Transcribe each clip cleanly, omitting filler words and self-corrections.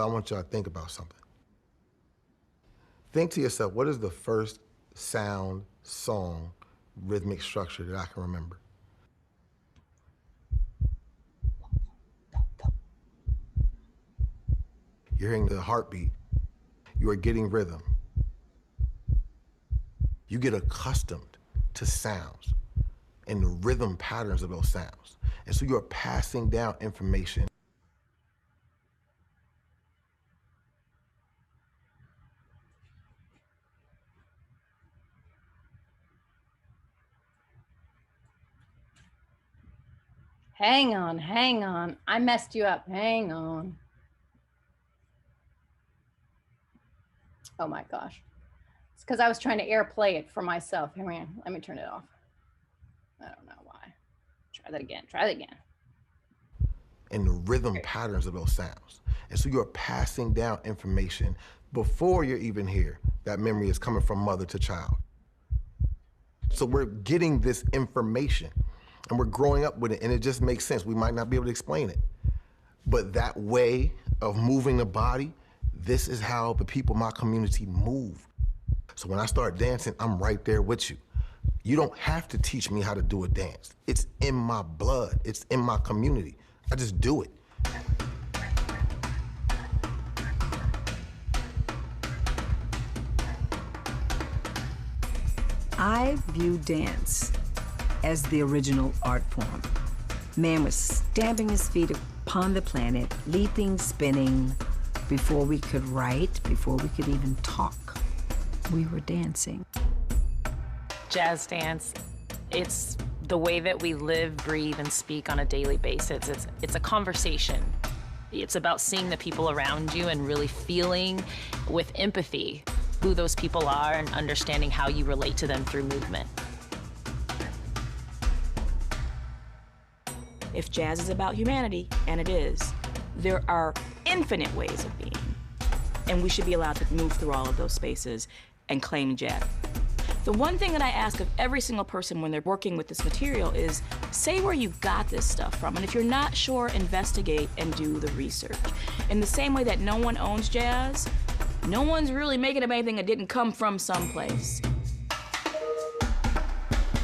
I want y'all to think about something. Think to yourself, what is the first sound, song, rhythmic structure that I can remember? You're hearing the heartbeat. You are getting rhythm. You get accustomed to sounds and the rhythm patterns of those sounds. And so you're passing down information. Hang on. I messed you up. Hang on. Oh my gosh. It's because I was trying to airplay it for myself. Here, let me turn it off. I don't know why. Try that again. And the rhythm patterns of those sounds. And so you're passing down information before you're even here. That memory is coming from mother to child. So we're getting this information and we're growing up with it, and it just makes sense. We might not be able to explain it, but that way of moving the body, this is how the people in my community move. So when I start dancing, I'm right there with you. You don't have to teach me how to do a dance. It's in my blood. It's in my community. I just do it. I view dance as the original art form. Man was stamping his feet upon the planet, leaping, spinning. Before we could write, before we could even talk, we were dancing. Jazz dance, it's the way that we live, breathe, and speak on a daily basis. It's a conversation. It's about seeing the people around you and really feeling with empathy who those people are and understanding how you relate to them through movement. If jazz is about humanity, and it is, there are infinite ways of being, and we should be allowed to move through all of those spaces and claim jazz. The one thing that I ask of every single person when they're working with this material is, say where you got this stuff from, and if you're not sure, investigate and do the research. In the same way that no one owns jazz, no one's really making up anything that didn't come from someplace.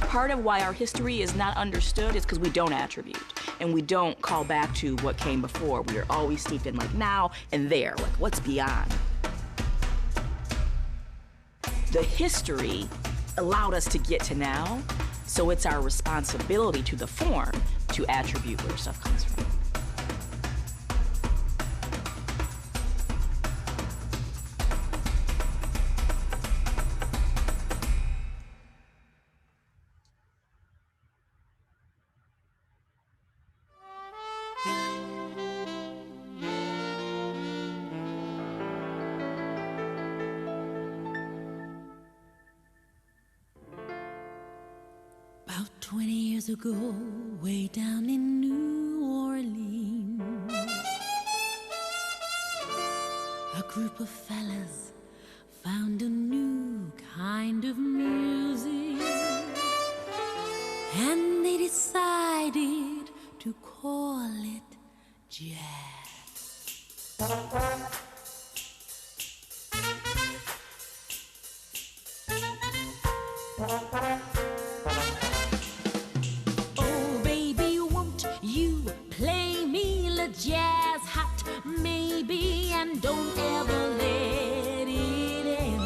Part of why our history is not understood is because we don't attribute, and we don't call back to what came before. We are always steeped in like now and there, like what's beyond. The history allowed us to get to now, so it's our responsibility to the form to attribute where stuff comes from. About 20 years ago, way down in New Orleans, a group of fellas found a new kind of music, and they decided to call it jazz. Oh, baby, won't you play me a jazz hot maybe, and don't ever let it end.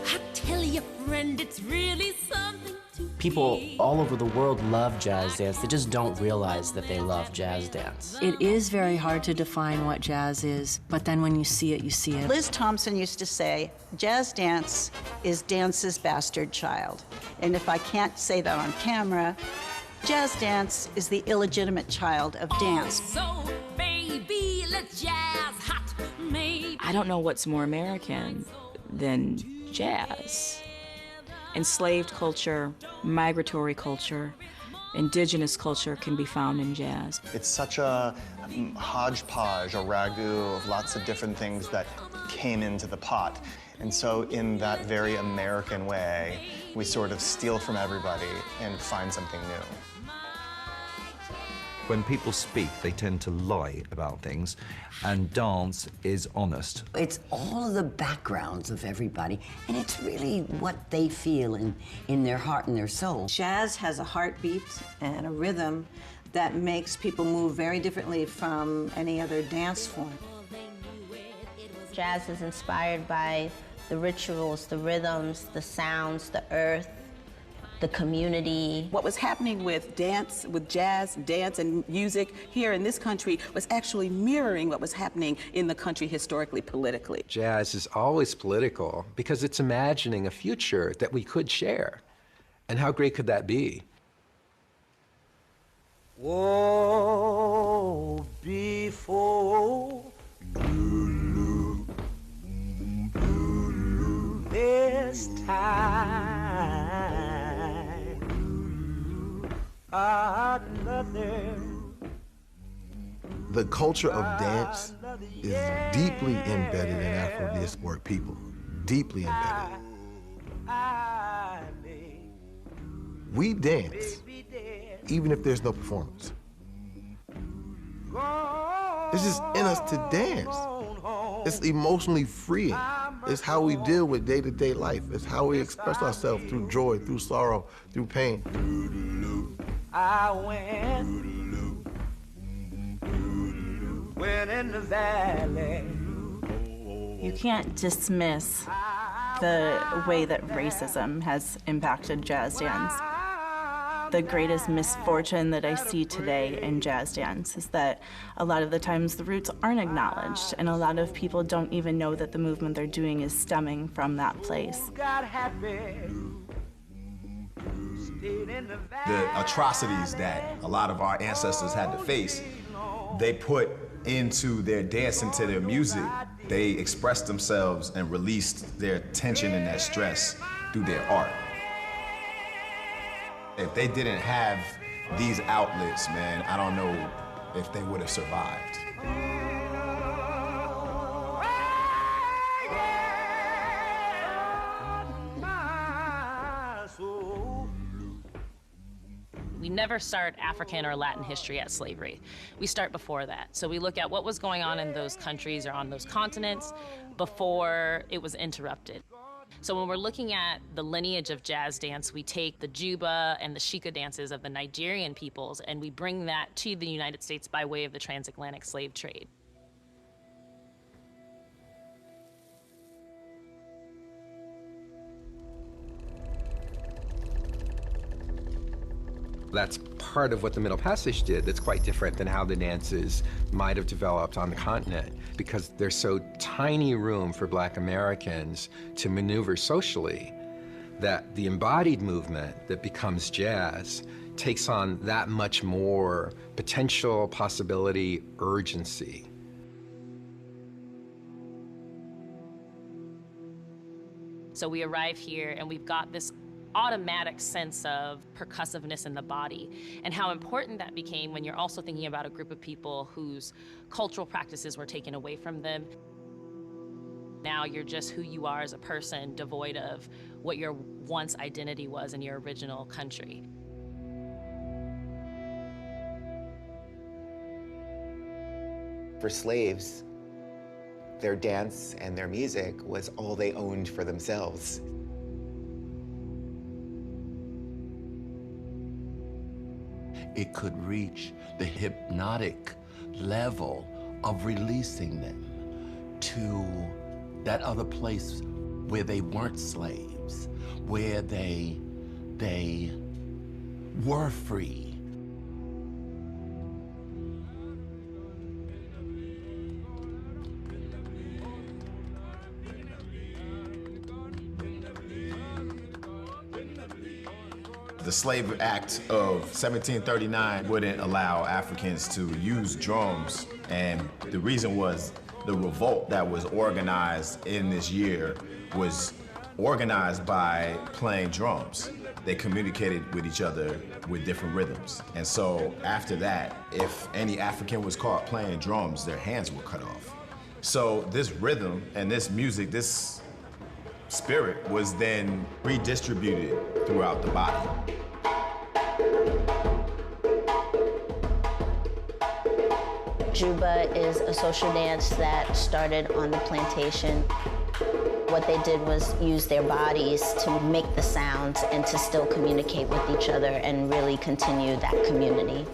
I tell you, friend, it's really something to People be. all over the world love jazz dance. They just don't realize that they love jazz dance. It is very hard to define what jazz is, but then when you see it, you see it. Liz Thompson used to say, jazz dance is dance's bastard child. And if I can't say that on camera, jazz dance is the illegitimate child of dance. So, baby, let jazz hot maybe. I don't know what's more American than jazz. Enslaved culture, migratory culture, indigenous culture can be found in jazz. It's such a hodgepodge, a ragu of lots of different things that came into the pot. And so in that very American way, we sort of steal from everybody and find something new. When people speak, they tend to lie about things, and dance is honest. It's all of the backgrounds of everybody, and it's really what they feel in their heart and their soul. Jazz has a heartbeat and a rhythm that makes people move very differently from any other dance form. Jazz is inspired by the rituals, the rhythms, the sounds, the earth, the community. What was happening with dance, with jazz, dance, and music here in this country was actually mirroring what was happening in the country historically, politically. Jazz is always political because it's imagining a future that we could share. And how great could that be? Whoa, before this time, the culture of dance is deeply embedded in Afro-diasporic people, deeply embedded. We dance, even if there's no performance. It's just in us to dance. It's emotionally freeing. It's how we deal with day-to-day life. It's how we express ourselves through joy, through sorrow, through pain. I went in the valley. You can't dismiss the way that racism has impacted jazz dance. The greatest misfortune that I see today in jazz dance is that a lot of the times the roots aren't acknowledged, and a lot of people don't even know that the movement they're doing is stemming from that place. The atrocities that a lot of our ancestors had to face, they put into their dance, into their music. They expressed themselves and released their tension and that stress through their art. If they didn't have these outlets, man, I don't know if they would have survived. We never start African or Latin history at slavery. We start before that. So we look at what was going on in those countries or on those continents before it was interrupted. So when we're looking at the lineage of jazz dance, we take the Juba and the Shika dances of the Nigerian peoples, and we bring that to the United States by way of the transatlantic slave trade. That's part of what the Middle Passage did that's quite different than how the dances might have developed on the continent, because there's so tiny room for Black Americans to maneuver socially that the embodied movement that becomes jazz takes on that much more potential, possibility, urgency. So we arrive here and we've got this automatic sense of percussiveness in the body, and how important that became when you're also thinking about a group of people whose cultural practices were taken away from them. Now you're just who you are as a person, devoid of what your once identity was in your original country. For slaves, their dance and their music was all they owned for themselves. It could reach the hypnotic level of releasing them to that other place where they weren't slaves, where they were free. The Slave Act of 1739 wouldn't allow Africans to use drums, and the reason was the revolt that was organized in this year was organized by playing drums. They communicated with each other with different rhythms. And so after that, if any African was caught playing drums, their hands were cut off. So this rhythm and this music, this spirit was then redistributed throughout the body. Juba is a social dance that started on the plantation. What they did was use their bodies to make the sounds and to still communicate with each other and really continue that community.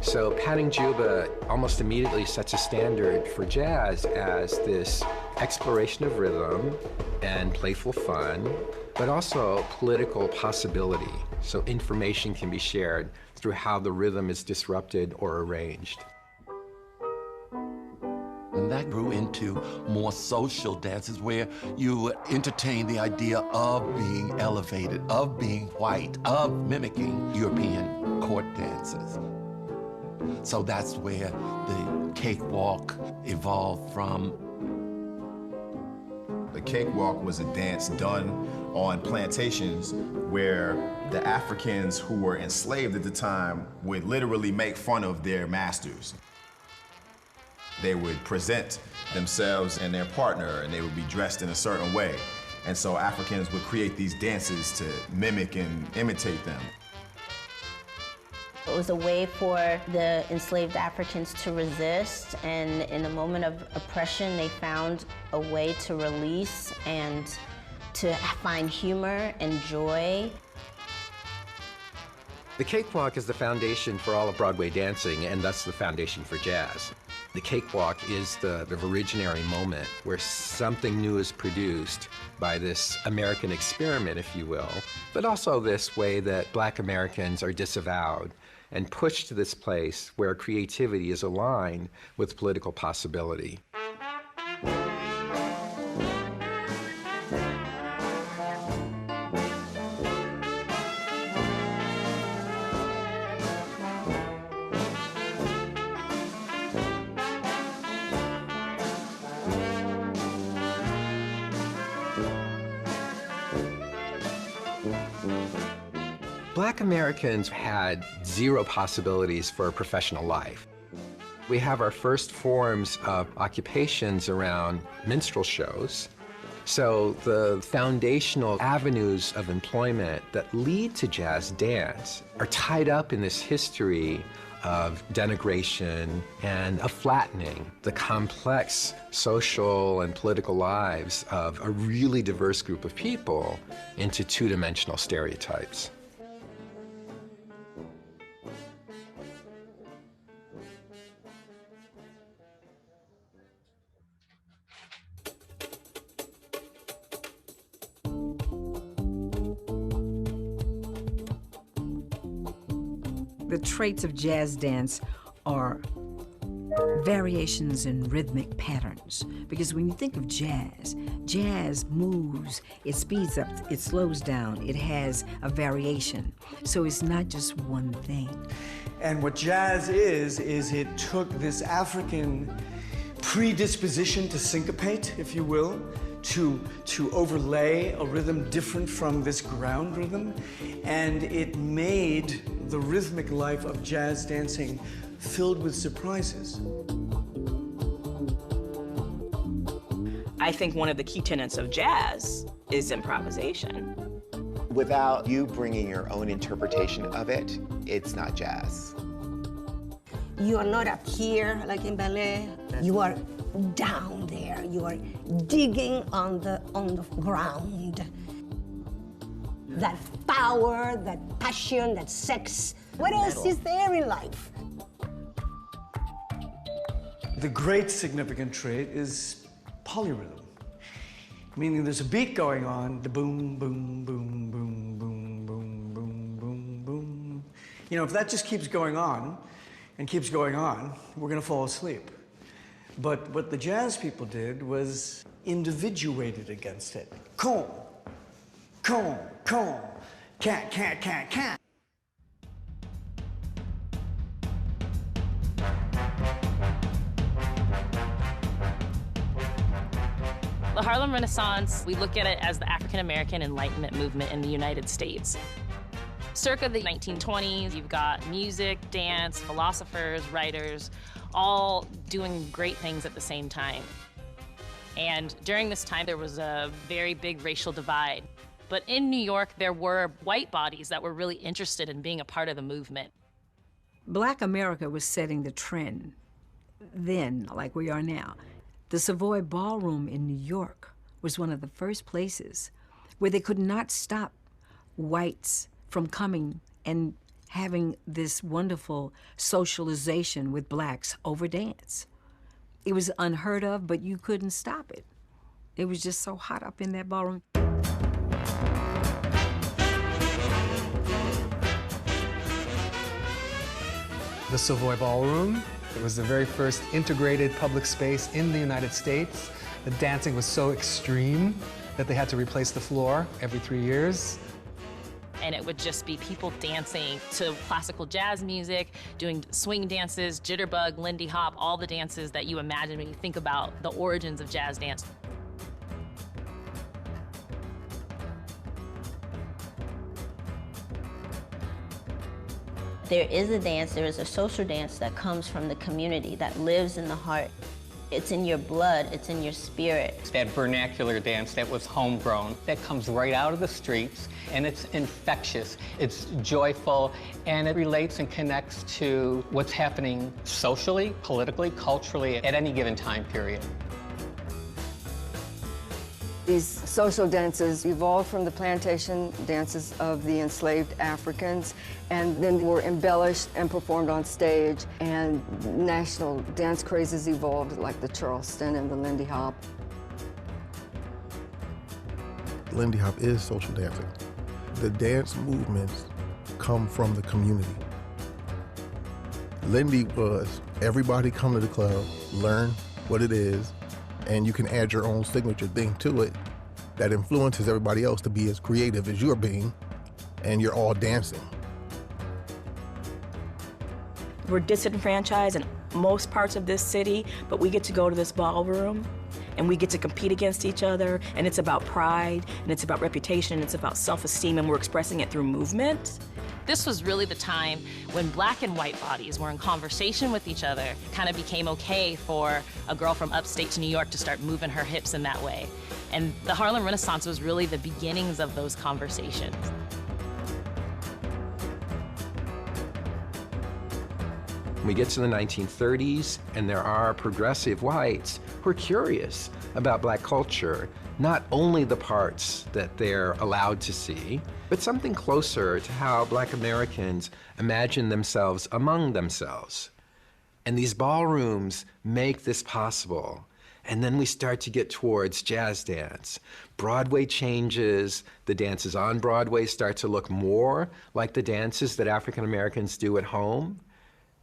So patting Juba almost immediately sets a standard for jazz as this exploration of rhythm and playful fun, but also political possibility. So information can be shared through how the rhythm is disrupted or arranged. And that grew into more social dances where you entertain the idea of being elevated, of being white, of mimicking European court dances. So that's where the cakewalk evolved from. The cakewalk was a dance done on plantations where the Africans who were enslaved at the time would literally make fun of their masters. They would present themselves and their partner, and they would be dressed in a certain way. And so Africans would create these dances to mimic and imitate them. It was a way for the enslaved Africans to resist, and in a moment of oppression, they found a way to release and to find humor and joy. The cakewalk is the foundation for all of Broadway dancing, and thus the foundation for jazz. The cakewalk is the revolutionary moment where something new is produced by this American experiment, if you will, but also this way that Black Americans are disavowed and pushed to this place where creativity is aligned with political possibility. Black Americans had zero possibilities for a professional life. We have our first forms of occupations around minstrel shows. So the foundational avenues of employment that lead to jazz dance are tied up in this history of denigration and of flattening the complex social and political lives of a really diverse group of people into two-dimensional stereotypes. The traits of jazz dance are variations in rhythmic patterns. Because when you think of jazz, jazz moves, it speeds up, it slows down, it has a variation. So it's not just one thing. And what jazz is it took this African predisposition to syncopate, if you will, to overlay a rhythm different from this ground rhythm, and it made the rhythmic life of jazz dancing filled with surprises. I think one of the key tenets of jazz is improvisation. Without you bringing your own interpretation of it, it's not jazz. You are not up here like in ballet. You are down there. You are digging on the ground. That power, that passion, that sex. What else is there in life? The great significant trait is polyrhythm, meaning there's a beat going on, the boom, boom, boom, boom, boom, boom, boom, boom, boom. You know, if that just keeps going on and keeps going on, we're gonna fall asleep. But what the jazz people did was individuated against it. Con, con, con, can't, can't, can't, can't. The Harlem Renaissance, we look at it as the African-American Enlightenment movement in the United States. Circa the 1920s, you've got music, dance, philosophers, writers, all doing great things at the same time. And during this time, there was a very big racial divide. But in New York, there were white bodies that were really interested in being a part of the movement. Black America was setting the trend then, like we are now. The Savoy Ballroom in New York was one of the first places where they could not stop whites from coming and having this wonderful socialization with blacks over dance. It was unheard of, but you couldn't stop it. It was just so hot up in that ballroom. The Savoy Ballroom. It was the very first integrated public space in the United States. The dancing was so extreme that they had to replace the floor every 3 years. And it would just be people dancing to classical jazz music, doing swing dances, jitterbug, Lindy Hop, all the dances that you imagine when you think about the origins of jazz dance. There is a dance, there is a social dance that comes from the community, that lives in the heart. It's in your blood, it's in your spirit. It's that vernacular dance that was homegrown, that comes right out of the streets, and it's infectious, it's joyful, and it relates and connects to what's happening socially, politically, culturally, at any given time period. These social dances evolved from the plantation dances of the enslaved Africans, and then were embellished and performed on stage, and national dance crazes evolved, like the Charleston and the Lindy Hop. Lindy Hop is social dancing. The dance movements come from the community. Lindy was everybody come to the club, learn what it is, and you can add your own signature thing to it that influences everybody else to be as creative as you're being, and you're all dancing. We're disenfranchised in most parts of this city, but we get to go to this ballroom and we get to compete against each other, and it's about pride, and it's about reputation, and it's about self-esteem, and we're expressing it through movement. This was really the time when black and white bodies were in conversation with each other. It kind of became okay for a girl from upstate to New York to start moving her hips in that way. And the Harlem Renaissance was really the beginnings of those conversations. We get to the 1930s, and there are progressive whites who are curious about black culture, not only the parts that they're allowed to see, but something closer to how black Americans imagine themselves among themselves. And these ballrooms make this possible. And then we start to get towards jazz dance. Broadway changes, the dances on Broadway start to look more like the dances that African Americans do at home.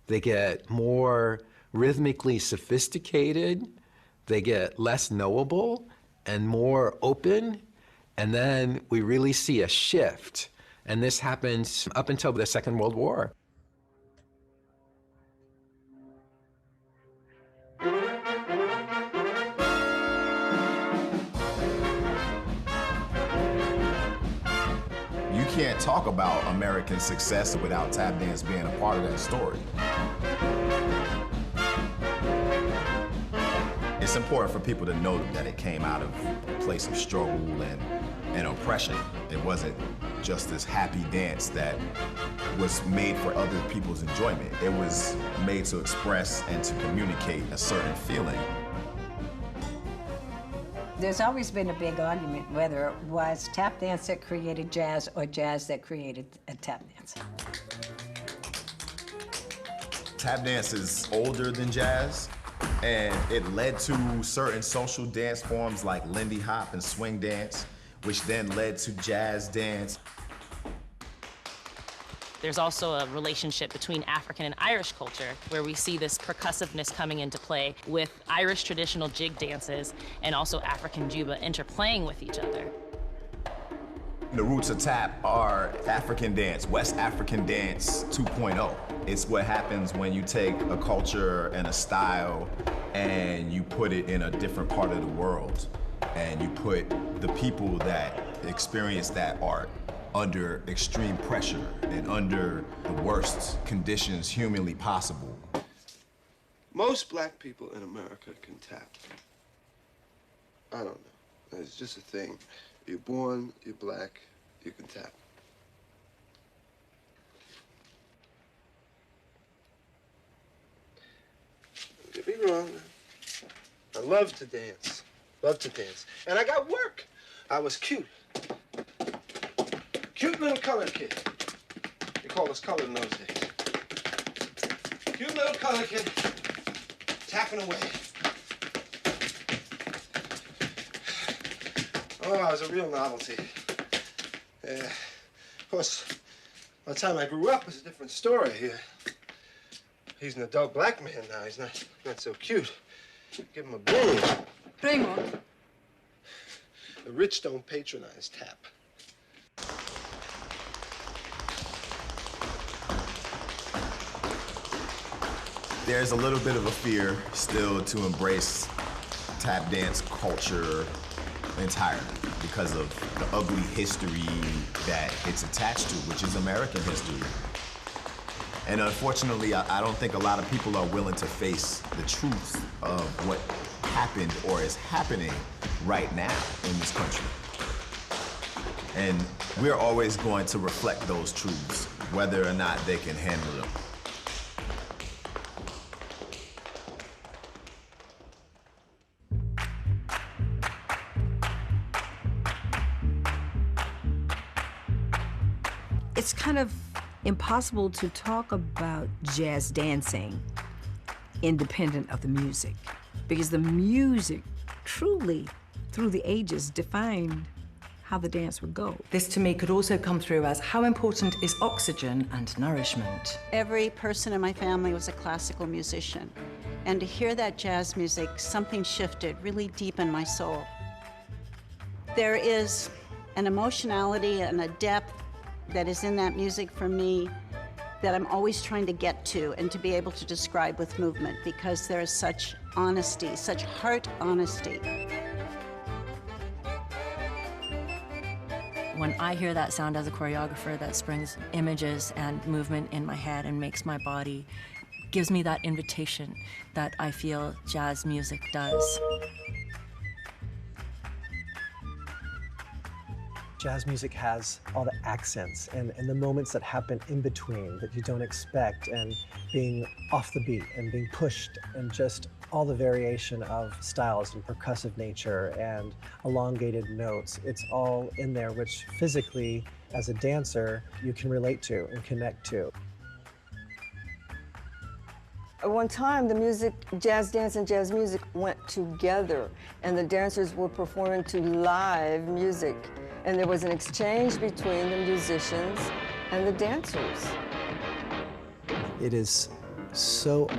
They get more rhythmically sophisticated, they get less knowable and more open, and then we really see a shift. And this happens up until the Second World War. You can't talk about American success without tap dance being a part of that story. It's important for people to know that it came out of a place of struggle and oppression. It wasn't just this happy dance that was made for other people's enjoyment. It was made to express and to communicate a certain feeling. There's always been a big argument whether it was tap dance that created jazz or jazz that created a tap dance. Tap dance is older than jazz, and it led to certain social dance forms like Lindy Hop and swing dance, which then led to jazz dance. There's also a relationship between African and Irish culture, where we see this percussiveness coming into play with Irish traditional jig dances and also African juba interplaying with each other. The roots of tap are African dance, West African dance 2.0. It's what happens when you take a culture and a style and you put it in a different part of the world, and you put the people that experience that art under extreme pressure and under the worst conditions humanly possible. Most black people in America can tap. I don't know. It's just a thing. You're born, you're black, you can tap. Don't get me wrong. I love to dance. Love to dance. And I got work. I was cute. Cute little colored kid. They called us colored in those days. Cute little colored kid, tapping away. Oh, I was a real novelty. Of course, by the time I grew up, it was a different story. He's an adult black man now. He's not so cute. Give him a bully. Primo. The rich don't patronize tap. There's a little bit of a fear still to embrace tap dance culture entirely because of the ugly history that it's attached to, which is American history. And unfortunately, I don't think a lot of people are willing to face the truth of what happened or is happening right now in this country. And we're always going to reflect those truths, whether or not they can handle them. It's kind of impossible to talk about jazz dancing independent of the music, because the music truly, through the ages, defined how the dance would go. This to me could also come through as how important is oxygen and nourishment. Every person in my family was a classical musician, and to hear that jazz music, something shifted really deep in my soul. There is an emotionality and a depth that is in that music for me that I'm always trying to get to and to be able to describe with movement, because there is such honesty, such heart honesty. When I hear that sound as a choreographer, that springs images and movement in my head and makes my body, gives me that invitation that I feel jazz music does. Jazz music has all the accents and the moments that happen in between that you don't expect, and being off the beat and being pushed, and just all the variation of styles and percussive nature and elongated notes. It's all in there, which physically, as a dancer, you can relate to and connect to. At one time, the music, jazz dance and jazz music went together, and the dancers were performing to live music. And there was an exchange between the musicians and the dancers. It is so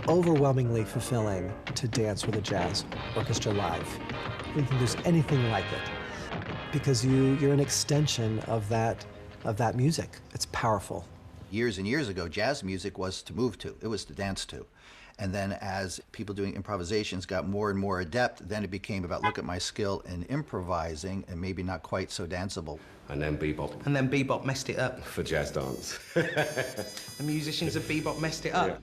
overwhelmingly fulfilling to dance with a jazz orchestra live. I don't think there's anything like it, because you're an extension of that music. It's powerful. Years and years ago, jazz music was to move to. It was to dance to. And then as people doing improvisations got more and more adept, then it became about, look at my skill in improvising and maybe not quite so danceable. And then bebop. And then bebop messed it up. For jazz dance. The musicians of bebop messed it up. Yeah.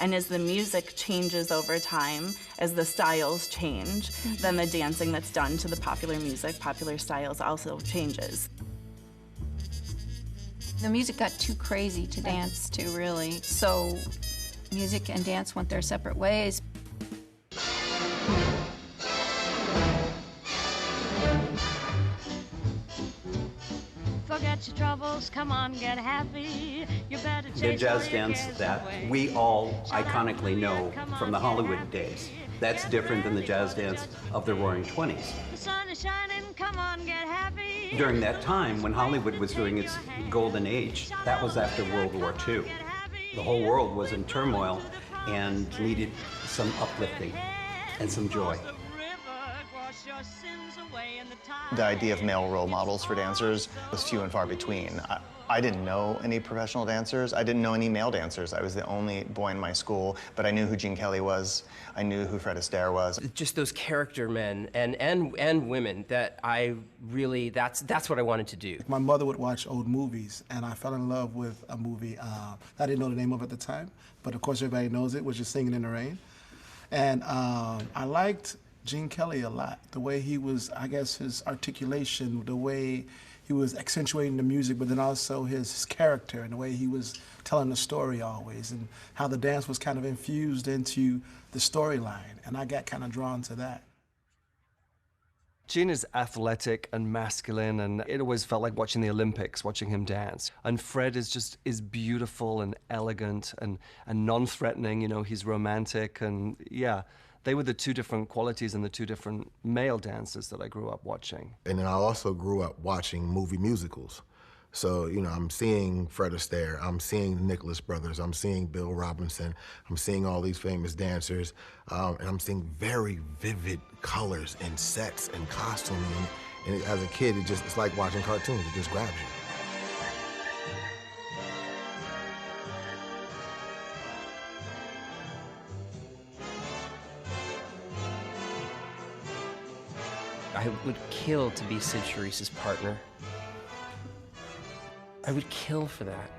And as the music changes over time, as the styles change, then the dancing that's done to the popular music, popular styles also changes. The music got too crazy to dance to, really. So music and dance went their separate ways. Forget your troubles, come on, get happy. You better chase The jazz all your dance cares that away. we all iconically know from the Hollywood days. That's different than the jazz dance of the Roaring 20s. The sun is shining, come on, get happy. During that time, when Hollywood was doing its golden age, that was after World War II. The whole world was in turmoil and needed some uplifting and some joy. The idea of male role models for dancers was few and far between. I didn't know any professional dancers. I didn't know any male dancers. I was the only boy in my school, but I knew who Gene Kelly was. I knew who Fred Astaire was. Just those character men and women that I really, that's what I wanted to do. My mother would watch old movies, and I fell in love with a movie I didn't know the name of at the time, but of course everybody knows it, which is Singing in the Rain. And I liked Gene Kelly a lot, the way he was, I guess, his articulation, the way he was accentuating the music, but then also his character and the way he was telling the story always, and how the dance was kind of infused into the storyline. And I got kind of drawn to that. Gene is athletic and masculine, and it always felt like watching the Olympics, watching him dance. And Fred is beautiful and elegant and non-threatening. You know, he's romantic, and yeah, they were the two different qualities and the two different male dancers that I grew up watching. And then I also grew up watching movie musicals. So, you know, I'm seeing Fred Astaire, I'm seeing the Nicholas Brothers, I'm seeing Bill Robinson, I'm seeing all these famous dancers, and I'm seeing very vivid colors and sets and costuming. And as a kid, it's like watching cartoons, it just grabs you. I would kill to be Sid Charisse's partner. I would kill for that.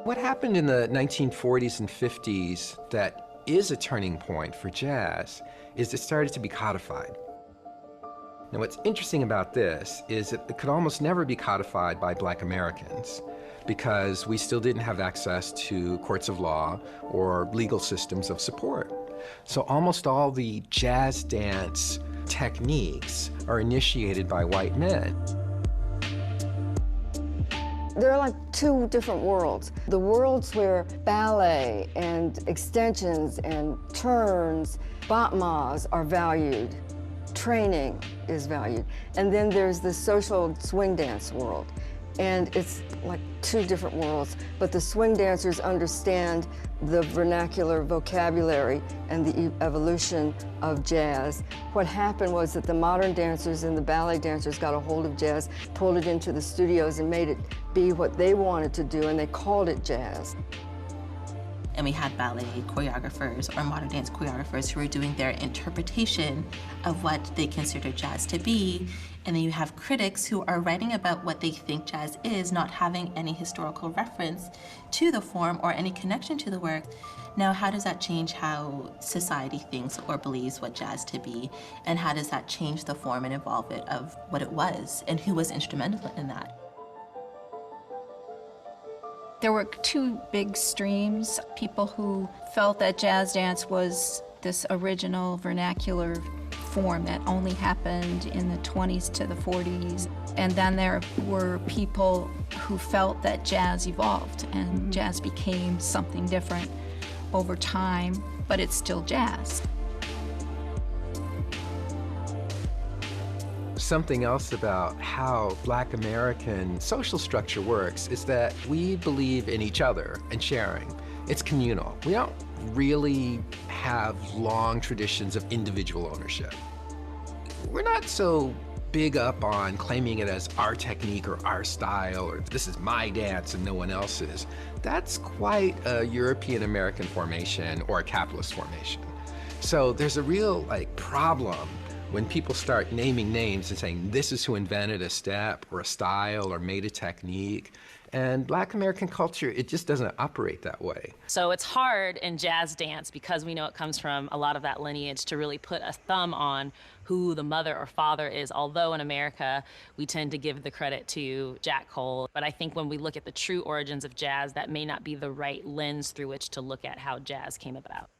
What happened in the 1940s and 50s that is a turning point for jazz is it started to be codified. Now, what's interesting about this is that it could almost never be codified by Black Americans because we still didn't have access to courts of law or legal systems of support. So almost all the jazz dance techniques are initiated by white men. There are like two different worlds. The worlds where ballet and extensions and turns, battements are valued, training is valued. And then there's the social swing dance world. And it's like two different worlds, but the swing dancers understand the vernacular vocabulary and the evolution of jazz. What happened was that the modern dancers and the ballet dancers got a hold of jazz, pulled it into the studios and made it be what they wanted to do, and they called it jazz. And we had ballet choreographers or modern dance choreographers who were doing their interpretation of what they consider jazz to be. And then you have critics who are writing about what they think jazz is, not having any historical reference to the form or any connection to the work. Now, how does that change how society thinks or believes what jazz to be? And how does that change the form and evolve it of what it was and who was instrumental in that? There were two big streams, people who felt that jazz dance was this original vernacular form that only happened in the 20s to the 40s. And then there were people who felt that jazz evolved and jazz became something different over time, but it's still jazz. Something else about how Black American social structure works is that we believe in each other and sharing. It's communal. We don't really have long traditions of individual ownership. We're not so big up on claiming it as our technique or our style or this is my dance and no one else's. That's quite a European American formation or a capitalist formation. So there's a real problem when people start naming names and saying this is who invented a step or a style or made a technique. And Black American culture, it just doesn't operate that way. So it's hard in jazz dance, because we know it comes from a lot of that lineage, to really put a thumb on who the mother or father is, although in America, we tend to give the credit to Jack Cole. But I think when we look at the true origins of jazz, that may not be the right lens through which to look at how jazz came about.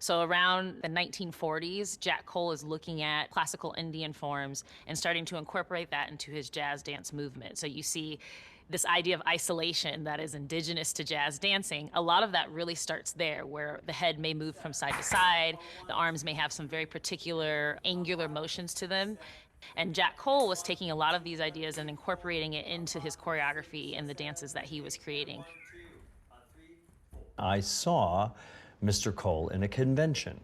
So around the 1940s, Jack Cole is looking at classical Indian forms and starting to incorporate that into his jazz dance movement. So you see this idea of isolation that is indigenous to jazz dancing. A lot of that really starts there, where the head may move from side to side, the arms may have some very particular angular motions to them. And Jack Cole was taking a lot of these ideas and incorporating it into his choreography and the dances that he was creating. I saw Mr. Cole in a convention,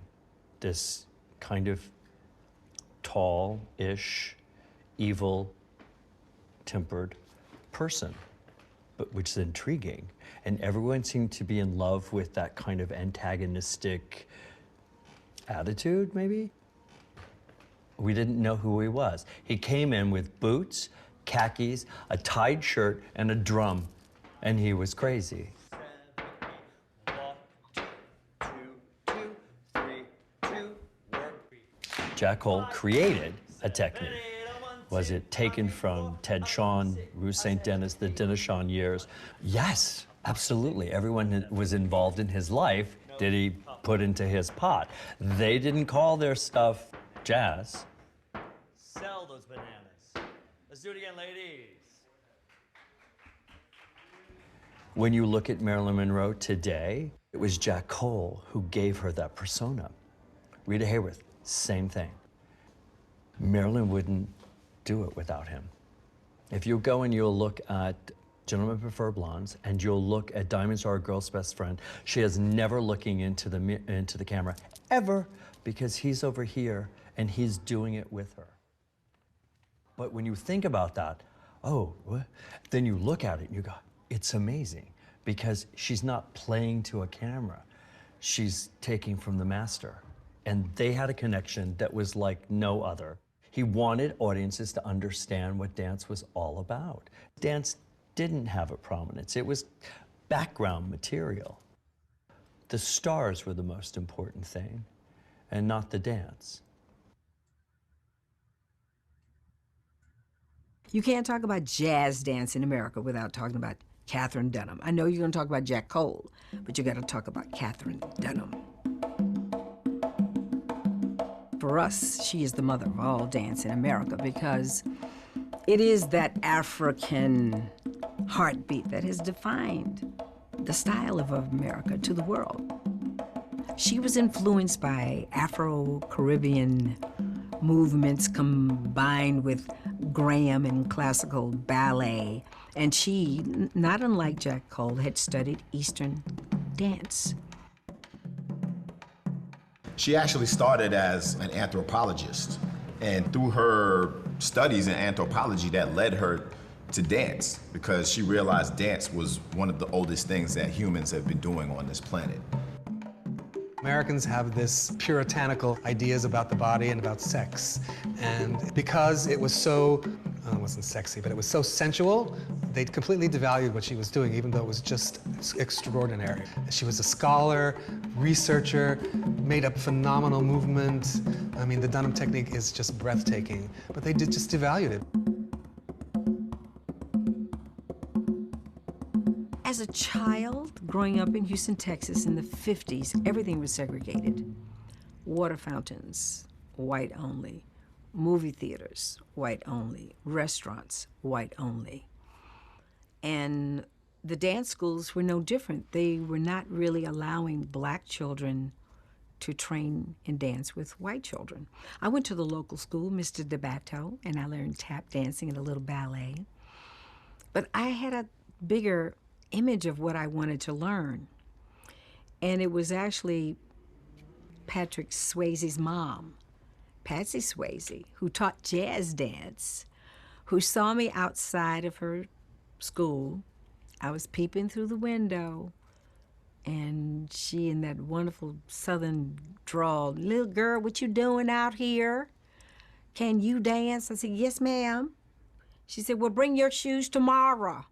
this kind of tall-ish, evil-tempered person, but which is intriguing. And everyone seemed to be in love with that kind of antagonistic attitude, maybe? We didn't know who he was. He came in with boots, khakis, a tied shirt, and a drum, and he was crazy. Jack Cole created a technique. Was it taken from Ted Shawn, Rue St. Denis, the Dinashon years? Yes, absolutely. Everyone was involved in his life. Did he put into his pot? They didn't call their stuff jazz. Sell those bananas. Let's do it again, ladies. When you look at Marilyn Monroe today, it was Jack Cole who gave her that persona. Rita Hayworth, same thing. Marilyn wouldn't do it without him. If you go and you'll look at Gentlemen Prefer Blondes and you'll look at Diamonds Are a Girl's Best Friend, she is never looking into the camera, ever, because he's over here and he's doing it with her. But when you think about that, oh, what? Then you look at it and you go, it's amazing, because she's not playing to a camera. She's taking from the master. And they had a connection that was like no other. He wanted audiences to understand what dance was all about. Dance didn't have a prominence. It was background material. The stars were the most important thing, and not the dance. You can't talk about jazz dance in America without talking about Katherine Dunham. I know you're going to talk about Jack Cole, but you got to talk about Katherine Dunham. For us, she is the mother of all dance in America, because it is that African heartbeat that has defined the style of America to the world. She was influenced by Afro-Caribbean movements combined with Graham and classical ballet. And she, not unlike Jack Cole, had studied Eastern dance. She actually started as an anthropologist, and through her studies in anthropology, that led her to dance, because she realized dance was one of the oldest things that humans have been doing on this planet. Americans have this puritanical ideas about the body and about sex. And because it was so, it wasn't sexy, but it was so sensual, they completely devalued what she was doing, even though it was just extraordinary. She was a scholar, researcher, made a phenomenal movement. I mean, the Dunham technique is just breathtaking, but they just devalued it. As a child, growing up in Houston, Texas in the 50s, everything was segregated. Water fountains, white only. Movie theaters, white only. Restaurants, white only. And the dance schools were no different. They were not really allowing black children to train and dance with white children. I went to the local school, Mr. DeBatto, and I learned tap dancing and a little ballet. But I had a bigger image of what I wanted to learn. And it was actually Patrick Swayze's mom, Patsy Swayze, who taught jazz dance, who saw me outside of her school. I was peeping through the window, and she, in that wonderful southern drawl, "Little girl, what you doing out here? Can you dance?" I said, "Yes, ma'am." She said, "Well, bring your shoes tomorrow."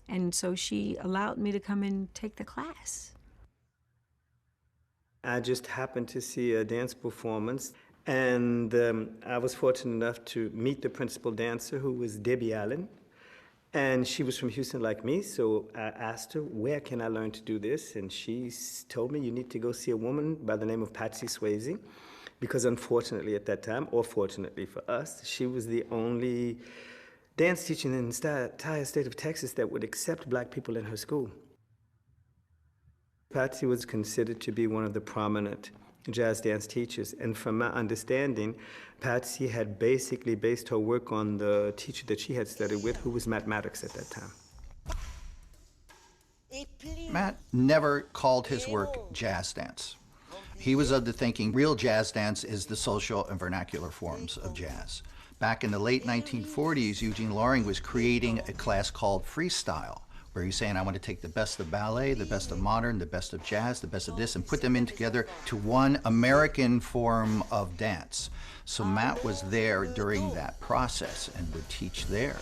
And so she allowed me to come and take the class. I just happened to see a dance performance, and I was fortunate enough to meet the principal dancer, who was Debbie Allen. And she was from Houston like me, so I asked her, where can I learn to do this? And she told me, you need to go see a woman by the name of Patsy Swayze, because unfortunately at that time, or fortunately for us, she was the only dance teacher in the entire state of Texas that would accept black people in her school. Patsy was considered to be one of the prominent jazz dance teachers, and from my understanding, Patsy had basically based her work on the teacher that she had studied with, who was Matt Maddox at that time. Matt never called his work jazz dance. He was of the thinking real jazz dance is the social and vernacular forms of jazz. Back in the late 1940s, Eugene Loring was creating a class called freestyle, where he's saying, I want to take the best of ballet, the best of modern, the best of jazz, the best of this, and put them in together to one American form of dance. So Matt was there during that process and would teach there.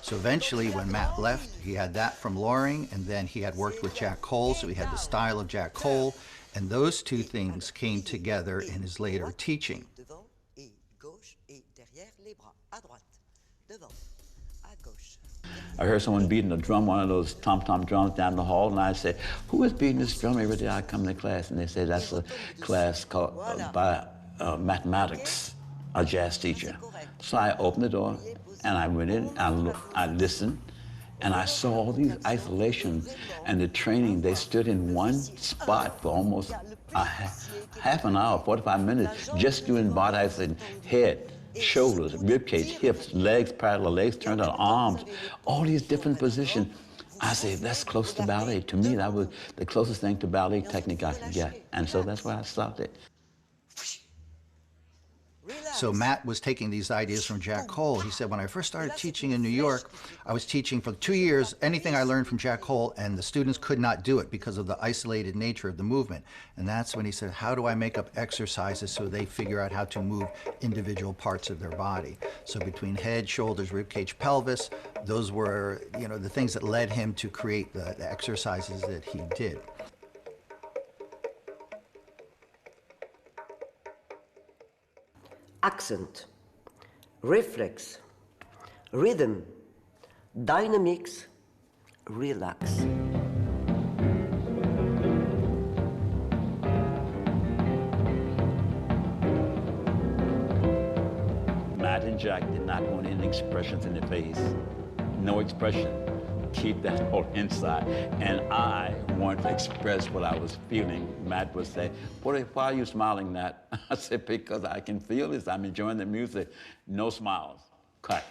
So eventually when Matt left, he had that from Loring, and then he had worked with Jack Cole, so he had the style of Jack Cole, and those two things came together in his later teaching. I heard someone beating a drum, one of those tom-tom drums down the hall, and I said, who is beating this drum every day I come to class? And they said, that's a class called by mathematics, a jazz teacher. So I opened the door, and I went in, I listened, and I saw all these isolations and the training. They stood in one spot for almost half an hour, 45 minutes, just doing body isolation, head, shoulders, rib cage, hips, legs, parallel legs, turned out arms, all these different positions. I said, that's close to ballet. To me, that was the closest thing to ballet technique I could get. And so that's where I started. So Matt was taking these ideas from Jack Cole. He said, when I first started teaching in New York, I was teaching for 2 years, anything I learned from Jack Cole, and the students could not do it because of the isolated nature of the movement. And that's when he said, how do I make up exercises so they figure out how to move individual parts of their body? So between head, shoulders, rib cage, pelvis, those were, you know, the things that led him to create the exercises that he did. Accent, reflex, rhythm, dynamics, relax. Matt and Jack did not want any expressions in the face. No expression. Keep that all inside. And I wanted to express what I was feeling. Matt would say, why are you smiling, Nat? I said, because I can feel this. I'm enjoying the music. No smiles. Cut.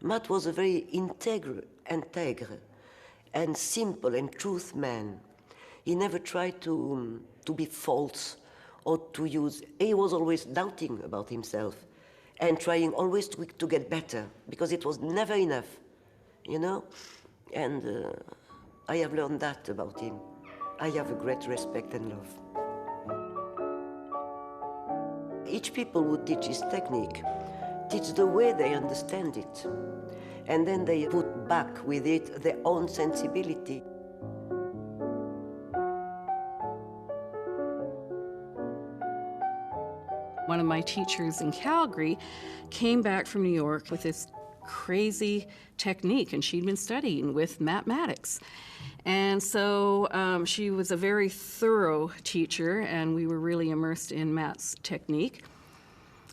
Matt was a very integre and simple and truth man. He never tried to be false or to use, he was always doubting about himself and trying always to get better, because it was never enough, you know? And I have learned that about him. I have a great respect and love. Each people who teach his technique teach the way they understand it, and then they put back with it their own sensibility. One of my teachers in Calgary came back from New York with this crazy technique, and she'd been studying with mathematics. And so she was a very thorough teacher, and we were really immersed in Matt's technique.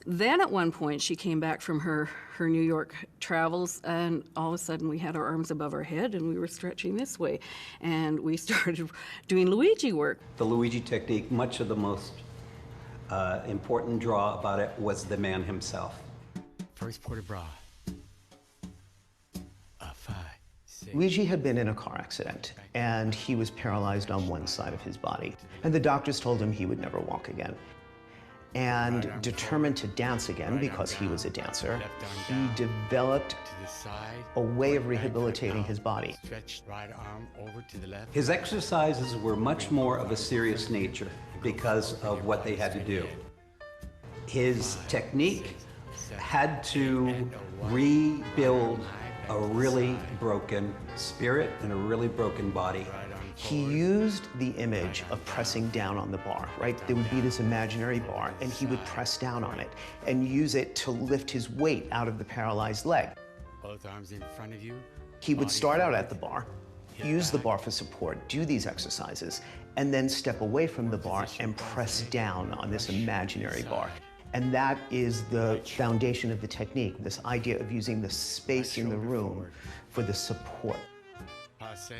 Then at one point, she came back from her New York travels, and all of a sudden we had our arms above our head and we were stretching this way. And we started doing Luigi work. The Luigi technique, much of the most important draw about it was the man himself. First port de bras. 5, 6. Luigi had been in a car accident, and he was paralyzed on one side of his body. And the doctors told him he would never walk again. And determined to dance again, because he was a dancer, he developed a way of rehabilitating his body. Right arm over to the left. His exercises were much more of a serious nature because of what they had to do. His technique had to rebuild a really broken spirit and a really broken body. He used the image of pressing down on the bar, right? There would be this imaginary bar, and he would press down on it and use it to lift his weight out of the paralyzed leg. Both arms in front of you. He would start out at the bar, use the bar for support, do these exercises, and then step away from the bar and press down on this imaginary bar. And that is the foundation of the technique, this idea of using the space in the room for the support. Passe.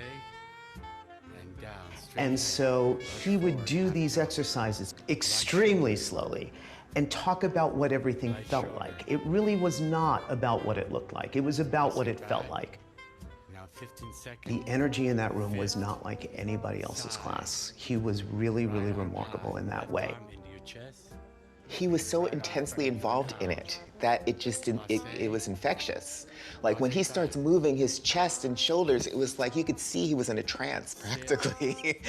And so he would do these exercises extremely slowly and talk about what everything felt like. It really was not about what it looked like. It was about what it felt like. The energy in that room was not like anybody else's class. He was really, really remarkable in that way. He was so intensely involved in it that, it was infectious. Like when he starts moving his chest and shoulders, it was like you could see he was in a trance practically.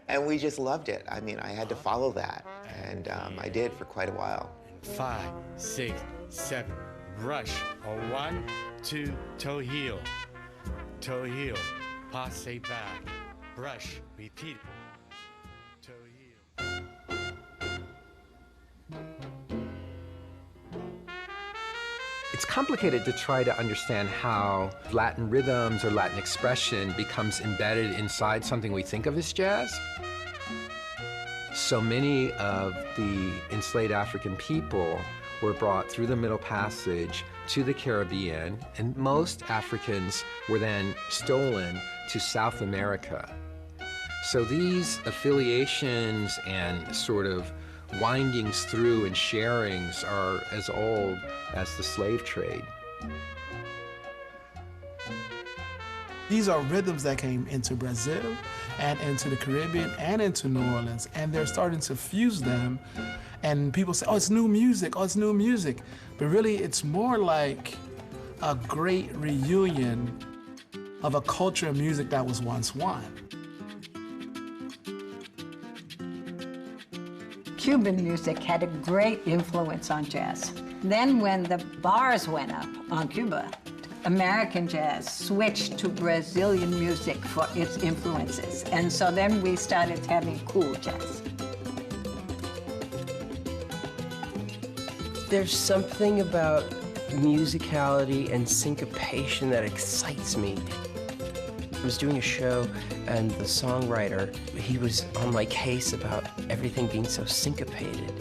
And we just loved it. I mean, I had to follow that. And I did for quite a while. 5, 6, 7, brush. A 1, 2, toe heel. Toe heel, passe back. Brush, repeat. Toe heel. It's complicated to try to understand how Latin rhythms or Latin expression becomes embedded inside something we think of as jazz. So many of the enslaved African people were brought through the Middle Passage to the Caribbean, and most Africans were then stolen to South America. So these affiliations and sort of windings through and sharings are as old as the slave trade. These are rhythms that came into Brazil and into the Caribbean and into New Orleans, and they're starting to fuse them. And people say, oh, it's new music, oh, it's new music. But really, it's more like a great reunion of a culture of music that was once one. Cuban music had a great influence on jazz. Then when the bars went up on Cuba, American jazz switched to Brazilian music for its influences. And so then we started having cool jazz. There's something about musicality and syncopation that excites me. I was doing a show, and the songwriter, he was on my case about everything being so syncopated.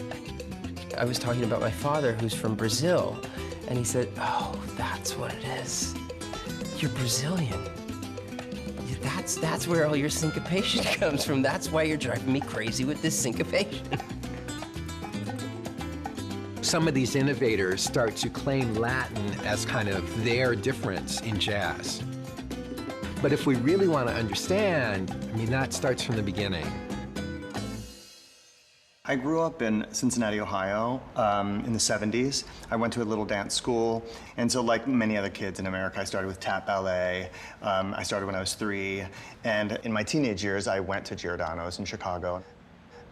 I was talking about my father, who's from Brazil, and he said, oh, that's what it is. You're Brazilian. That's where all your syncopation comes from. That's why you're driving me crazy with this syncopation. Some of these innovators start to claim Latin as kind of their difference in jazz. But if we really want to understand, I mean, that starts from the beginning. I grew up in Cincinnati, Ohio, in the 70s. I went to a little dance school, and so like many other kids in America, I started with tap ballet. I started when I was 3, and in my teenage years, I went to Giordano's in Chicago.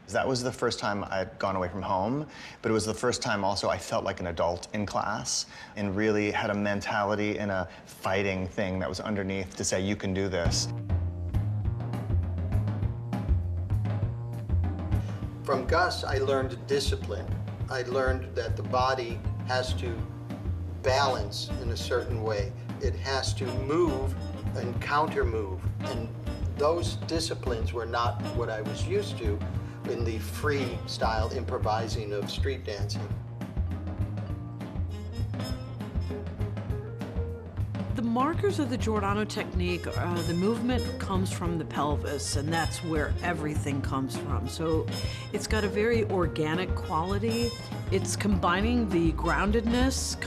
That was the first time I'd gone away from home, but it was the first time also I felt like an adult in class and really had a mentality and a fighting thing that was underneath to say, you can do this. From Gus, I learned discipline. I learned that the body has to balance in a certain way. It has to move and counter-move. And those disciplines were not what I was used to in the free-style improvising of street dancing. The markers of the Giordano technique, the movement comes from the pelvis, and that's where everything comes from. So it's got a very organic quality. It's combining the groundedness,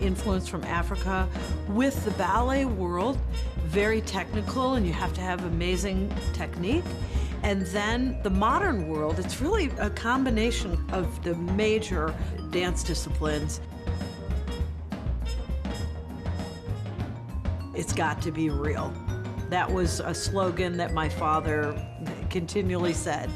influence from Africa, with the ballet world, very technical, and you have to have amazing technique. And then the modern world, it's really a combination of the major dance disciplines. It's got to be real. That was a slogan that my father continually said.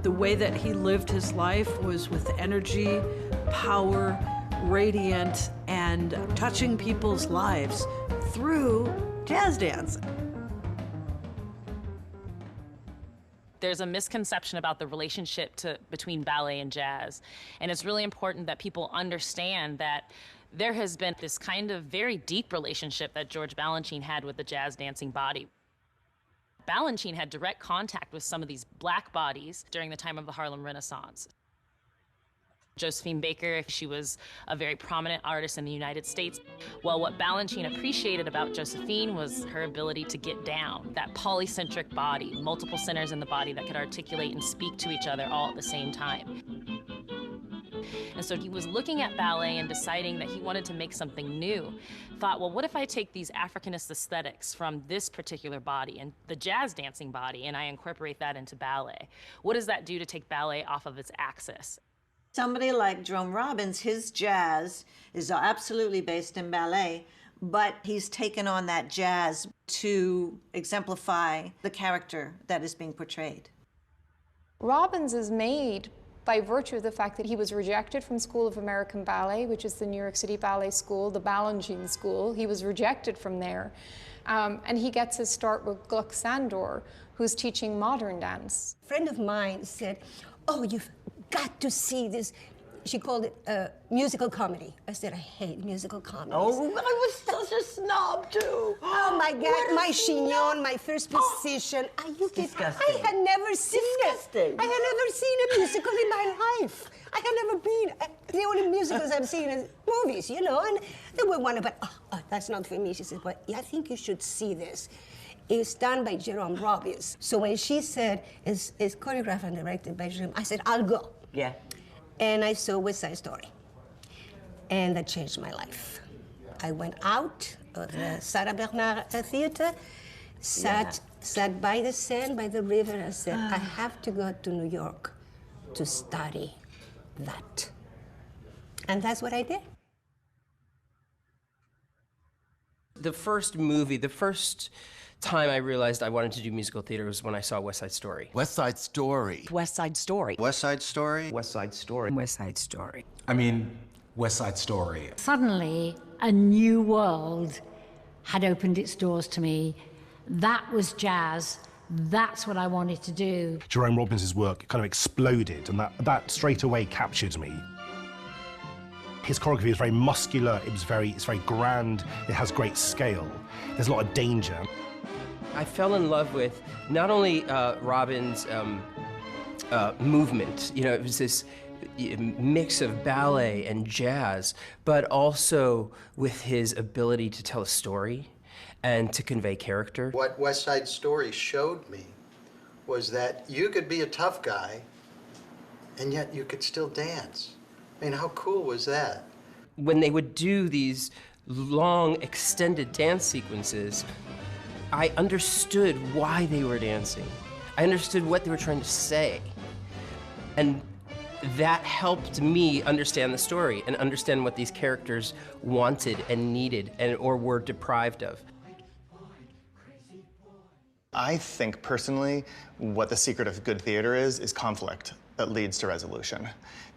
The way that he lived his life was with energy, power, radiant, and touching people's lives through jazz dance. There's a misconception about the relationship between ballet and jazz. And it's really important that people understand that there has been this kind of very deep relationship that George Balanchine had with the jazz dancing body. Balanchine had direct contact with some of these black bodies during the time of the Harlem Renaissance. Josephine Baker, she was a very prominent artist in the United States. Well, what Balanchine appreciated about Josephine was her ability to get down, that polycentric body, multiple centers in the body that could articulate and speak to each other all at the same time. And so he was looking at ballet and deciding that he wanted to make something new. Thought, well, what if I take these Africanist aesthetics from this particular body and the jazz dancing body, and I incorporate that into ballet? What does that do to take ballet off of its axis? Somebody like Jerome Robbins, his jazz is absolutely based in ballet, but he's taken on that jazz to exemplify the character that is being portrayed. Robbins is made by virtue of the fact that he was rejected from School of American Ballet, which is the New York City Ballet School, the Balanchine School. He was rejected from there. And he gets his start with Gluck Sandor, who's teaching modern dance. A friend of mine said, oh, you've got to see this. She called it musical comedy. I said, I hate musical comedies. Oh, I was such a snob, too. Oh, my God, my chignon, my first position. Are you kidding? Disgusting. I had never seen it. I had never seen a musical in my life. I had never been. The only musicals I've seen is movies, you know, and there were one about, oh, that's not for me. She said, but I think you should see this. It's done by Jerome Robbins. So when she said it's choreographed and directed by Jerome, I said, I'll go. Yeah. And I saw West Side Story. And that changed my life. I went out of the Sarah Bernard Theater, sat by the Seine, by the river, and said, I have to go to New York to study that. And that's what I did. The first movie, the first time I realized I wanted to do musical theater was when I saw West Side Story. West Side Story. West Side Story. West Side Story. West Side Story. West Side Story. I mean, West Side Story. Suddenly, a new world had opened its doors to me. That was jazz. That's what I wanted to do. Jerome Robbins' work kind of exploded, and that straight away captured me. His choreography is very muscular, it's very grand, it has great scale. There's a lot of danger. I fell in love with not only Robbins' movement, you know, it was this mix of ballet and jazz, but also with his ability to tell a story and to convey character. What West Side Story showed me was that you could be a tough guy, and yet you could still dance. I mean, how cool was that? When they would do these long, extended dance sequences, I understood why they were dancing. I understood what they were trying to say. And that helped me understand the story and understand what these characters wanted and needed or were deprived of. I think personally, what the secret of good theater is conflict that leads to resolution.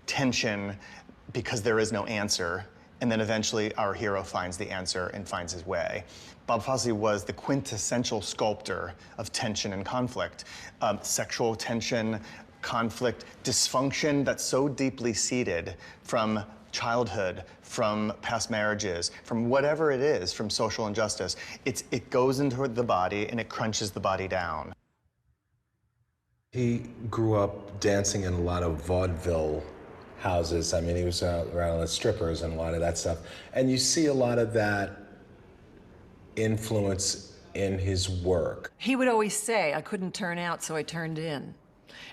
Tension, because there is no answer, and then eventually our hero finds the answer and finds his way. Bob Fosse was the quintessential sculptor of tension and conflict. Sexual tension, conflict, dysfunction that's so deeply seated from childhood, from past marriages, from whatever it is, from social injustice. It goes into the body and it crunches the body down. He grew up dancing in a lot of vaudeville houses. I mean, he was around the strippers and a lot of that stuff. And you see a lot of that influence in his work. He would always say, I couldn't turn out, so I turned in.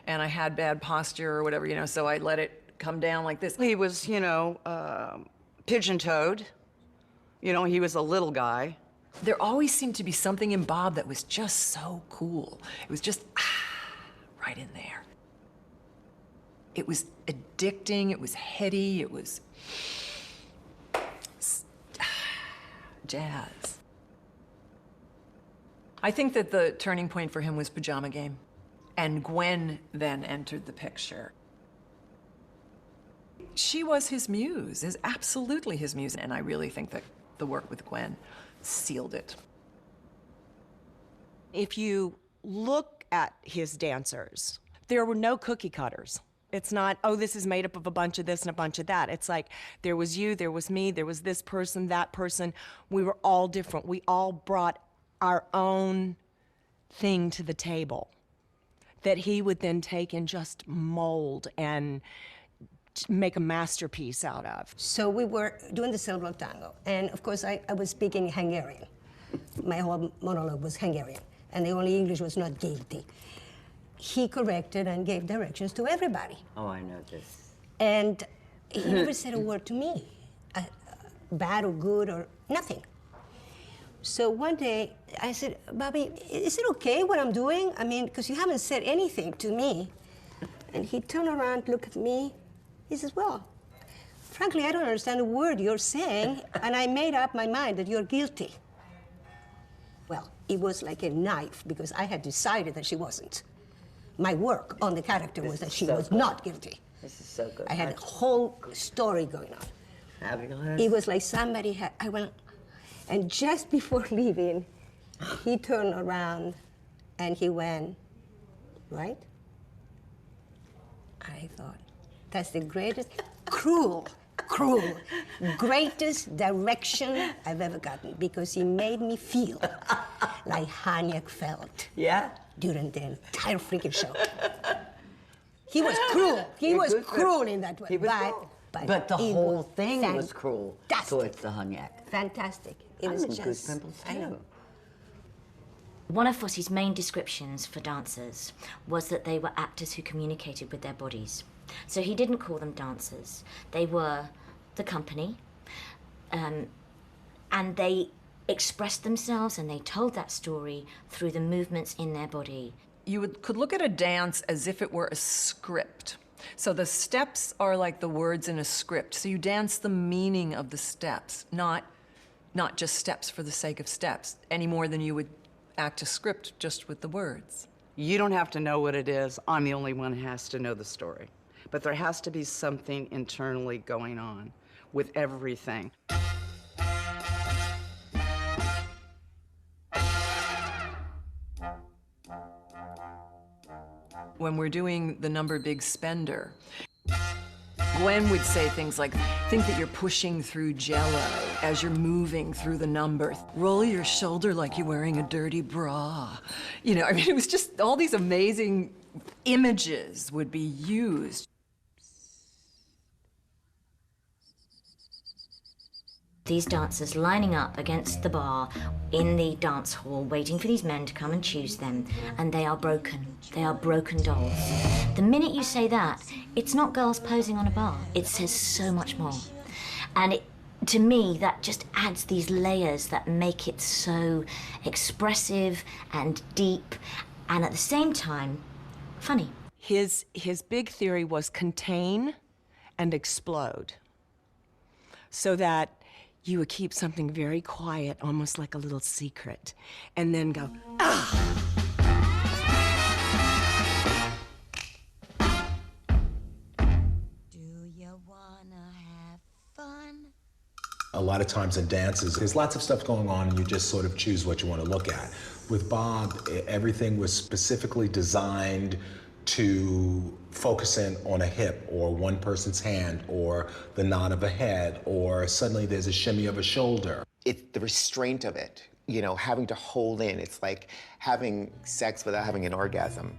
And I had bad posture or whatever, you know, so I let it come down like this. He was, you know, pigeon-toed. You know, he was a little guy. There always seemed to be something in Bob that was just so cool. It was just, right in there. It was addicting, it was heady, it was jazz. I think that the turning point for him was Pajama Game. And Gwen then entered the picture. She was his muse, is absolutely his muse. And I really think that the work with Gwen sealed it. If you look at his dancers, there were no cookie cutters. It's not, oh, this is made up of a bunch of this and a bunch of that. It's like, there was you, there was me, there was this person, that person. We were all different. We all brought our own thing to the table that he would then take and just mold and make a masterpiece out of. So we were doing the Silver Tango, and of course I was speaking Hungarian. My whole monologue was Hungarian, and the only English was not guilty. He corrected and gave directions to everybody. Oh, I know this. And he never said a word to me, bad or good or nothing. So one day I said, Bobby, is it okay what I'm doing? I mean, because you haven't said anything to me. And he turned around, looked at me, He says, well, frankly, I don't understand a word you're saying, and I made up my mind that you're guilty. Well, it was like a knife, because I had decided that she wasn't. My work on the character was that she was not guilty. This is so good. I had a whole story going on. Fabulous. It was like somebody had, I went, and just before leaving, he turned around and he went, right? I thought, that's the greatest, cruel, greatest direction I've ever gotten, because he made me feel like Haniek felt. Yeah? During the entire freaking show. He was cruel. He was cruel in that way. He was cruel. But the whole thing was cruel towards the Haniek. Fantastic. It was just, I know. One of Fosse's main descriptions for dancers was that they were actors who communicated with their bodies. So he didn't call them dancers. They were the company, and they expressed themselves and they told that story through the movements in their body. You could look at a dance as if it were a script. So the steps are like the words in a script. So you dance the meaning of the steps, not just steps for the sake of steps, any more than you would act a script just with the words. You don't have to know what it is. I'm the only one who has to know the story. But there has to be something internally going on with everything. When we're doing the number Big Spender, Gwen would say things like, think that you're pushing through Jell-O as you're moving through the number. Roll your shoulder like you're wearing a dirty bra. You know, I mean, it was just all these amazing images would be used. These dancers lining up against the bar in the dance hall, waiting for these men to come and choose them, and they are broken. They are broken dolls. The minute you say that, it's not girls posing on a bar. It says so much more. And to me, that just adds these layers that make it so expressive and deep, and at the same time, funny. His big theory was contain and explode, so that you would keep something very quiet, almost like a little secret, and then go, ah! A lot of times in dances, there's lots of stuff going on and you just sort of choose what you want to look at. With Bob, everything was specifically designed to focus in on a hip or one person's hand or the nod of a head or suddenly there's a shimmy of a shoulder. It's the restraint of it, you know, having to hold in. It's like having sex without having an orgasm.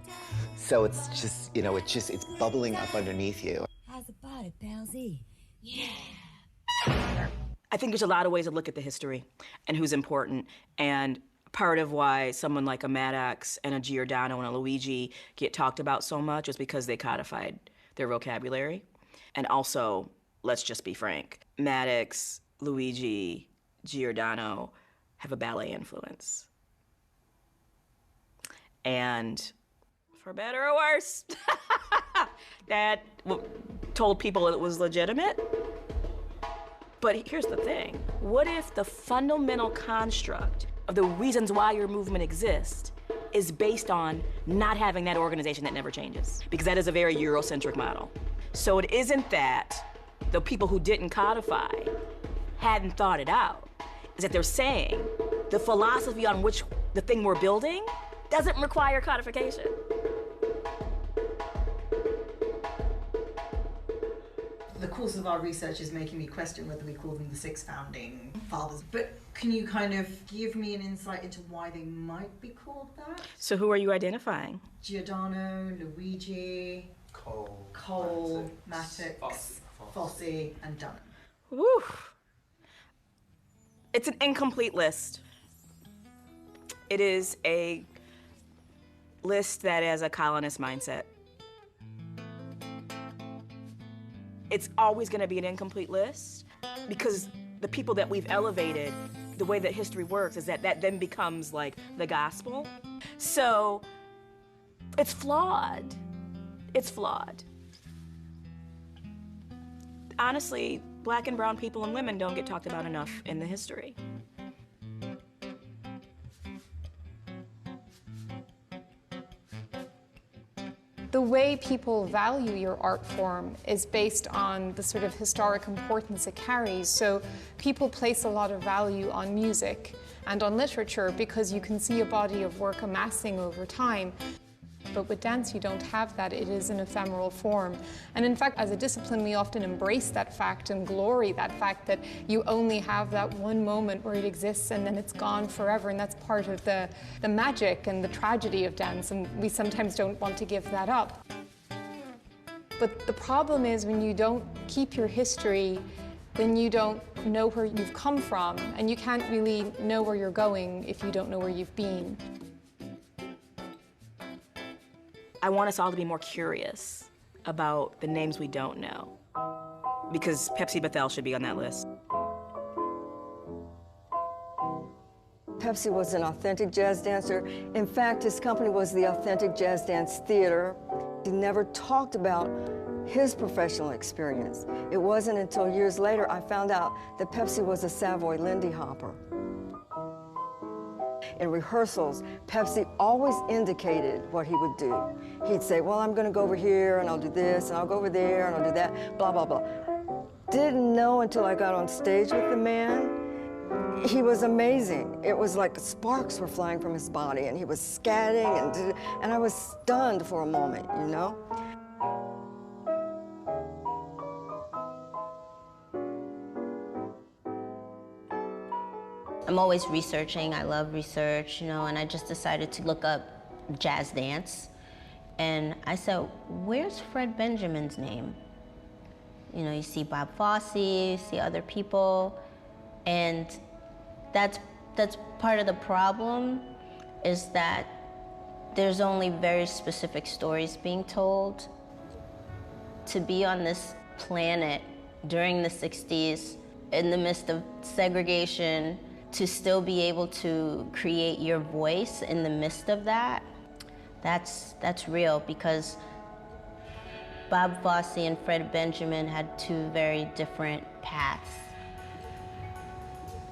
So it's just, you know, it's bubbling up underneath you. How's the body, Palsy? Yeah. I think there's a lot of ways to look at the history and who's important, and part of why someone like a Maddox and a Giordano and a Luigi get talked about so much is because they codified their vocabulary. And also, let's just be frank, Maddox, Luigi, Giordano have a ballet influence. And for better or worse, that told people it was legitimate. But here's the thing. What if the fundamental construct of the reasons why your movement exists is based on not having that organization that never changes? Because that is a very Eurocentric model. So it isn't that the people who didn't codify hadn't thought it out. It's that they're saying the philosophy on which the thing we're building doesn't require codification. The course of our research is making me question whether we call them the six founding fathers. But can you kind of give me an insight into why they might be called that? So who are you identifying? Giordano, Luigi, Cole, Maddox, Fosse, and Dunham. Woo. It's an incomplete list. It is a list that has a colonist mindset. It's always going to be an incomplete list because the people that we've elevated, the way that history works is that then becomes like the gospel. So it's flawed. It's flawed. honestly, black and brown people and women don't get talked about enough in the history. The way people value your art form is based on the sort of historic importance it carries. So people place a lot of value on music and on literature because you can see a body of work amassing over time. But with dance, you don't have that. It is an ephemeral form. And in fact, as a discipline, we often embrace that fact and glory that fact that you only have that one moment where it exists and then it's gone forever. And that's part of the magic and the tragedy of dance. And we sometimes don't want to give that up. But the problem is when you don't keep your history, then you don't know where you've come from. And you can't really know where you're going if you don't know where you've been. I want us all to be more curious about the names we don't know, because Pepsi Bethel should be on that list. Pepsi was an authentic jazz dancer. In fact, his company was the Authentic Jazz Dance Theater. He never talked about his professional experience. It wasn't until years later I found out that Pepsi was a Savoy Lindy Hopper. In rehearsals, Pepsi always indicated what he would do. He'd say, well, I'm gonna go over here and I'll do this, and I'll go over there and I'll do that, blah, blah, blah. Didn't know until I got on stage with the man. He was amazing. It was like sparks were flying from his body and he was scatting and I was stunned for a moment, you know? I'm always researching. I love research, you know, and I just decided to look up jazz dance. And I said, where's Fred Benjamin's name? You know, you see Bob Fosse, you see other people, and that's part of the problem, is that there's only very specific stories being told. To be on this planet during the 60s, in the midst of segregation, to still be able to create your voice in the midst of that, that's real, because Bob Fosse and Fred Benjamin had two very different paths.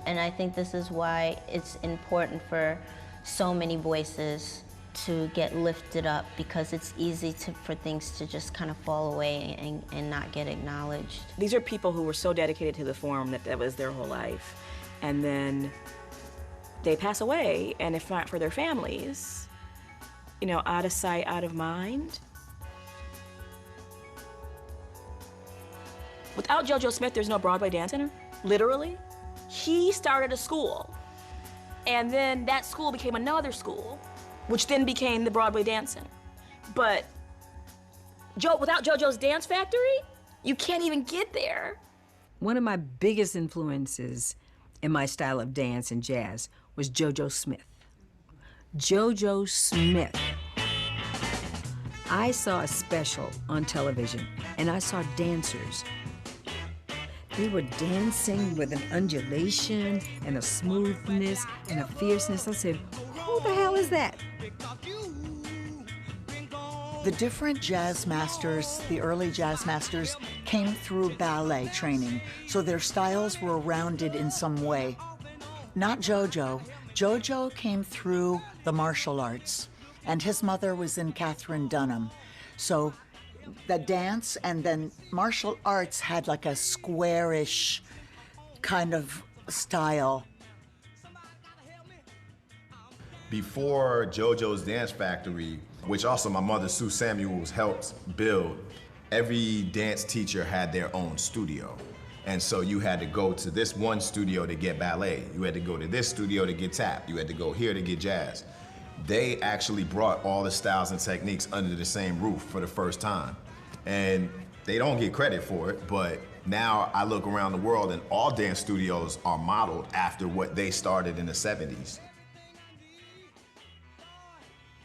And I think this is why it's important for so many voices to get lifted up, because it's easy for things to just kind of fall away and not get acknowledged. These are people who were so dedicated to the form that was their whole life. And then they pass away, and if not for their families, you know, out of sight, out of mind. Without JoJo Smith, there's no Broadway Dance Center, literally. He started a school, and then that school became another school, which then became the Broadway Dance Center. But without JoJo's Dance Factory, you can't even get there. One of my biggest influences in my style of dance and jazz was JoJo Smith. JoJo Smith. I saw a special on television, and I saw dancers. They were dancing with an undulation and a smoothness and a fierceness. I said, who the hell is that? The different jazz masters, the early jazz masters, came through ballet training, so their styles were rounded in some way. Not JoJo. JoJo came through the martial arts, and his mother was in Katherine Dunham. So the dance and then martial arts had like a squarish kind of style. Before JoJo's Dance Factory, which also my mother Sue Samuels helped build, every dance teacher had their own studio. And so you had to go to this one studio to get ballet. You had to go to this studio to get tap. You had to go here to get jazz. They actually brought all the styles and techniques under the same roof for the first time. And they don't get credit for it, but now I look around the world and all dance studios are modeled after what they started in the 70s.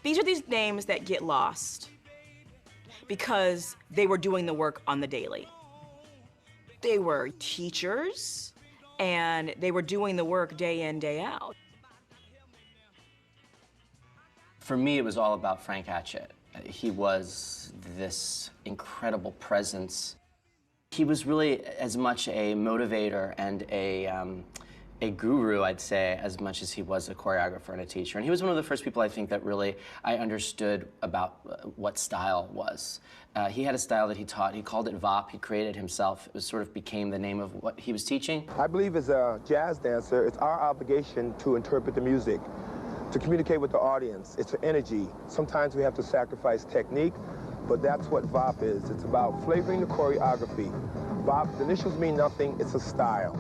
These are these names that get lost because they were doing the work on the daily. They were teachers, and they were doing the work day in, day out. For me, it was all about Frank Hatchett. He was this incredible presence. He was really as much a motivator and a guru, I'd say, as much as he was a choreographer and a teacher. And he was one of the first people, I think, that really I understood about what style was. He had a style that he taught. He called it VOP. He created it himself. It was sort of became the name of what he was teaching. I believe as a jazz dancer, it's our obligation to interpret the music, to communicate with the audience. It's an energy. Sometimes we have to sacrifice technique, but that's what VOP is. It's about flavoring the choreography. VOP, the initials mean nothing. It's a style.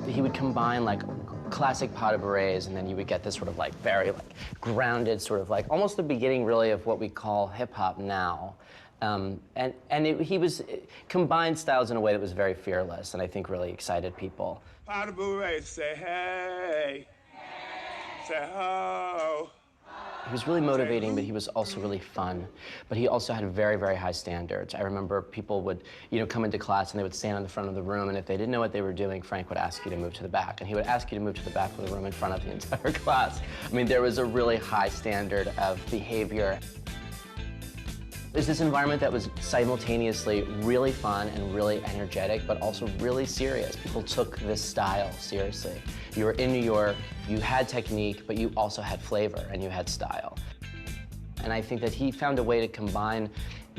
He would combine like classic pas de bourrées, and then you would get this sort of like very like grounded sort of like almost the beginning really of what we call hip hop now. He was combined styles in a way that was very fearless, and I think really excited people. Pas de bourrées, say hey, say ho. He was really motivating, but he was also really fun. But he also had very, very high standards. I remember people would, come into class and they would stand in the front of the room, and if they didn't know what they were doing, Frank would ask you to move to the back. And he would ask you to move to the back of the room in front of the entire class. I mean, there was a really high standard of behavior. There's this environment that was simultaneously really fun and really energetic, but also really serious. People took this style seriously. You were in New York, you had technique, but you also had flavor and you had style. And I think that he found a way to combine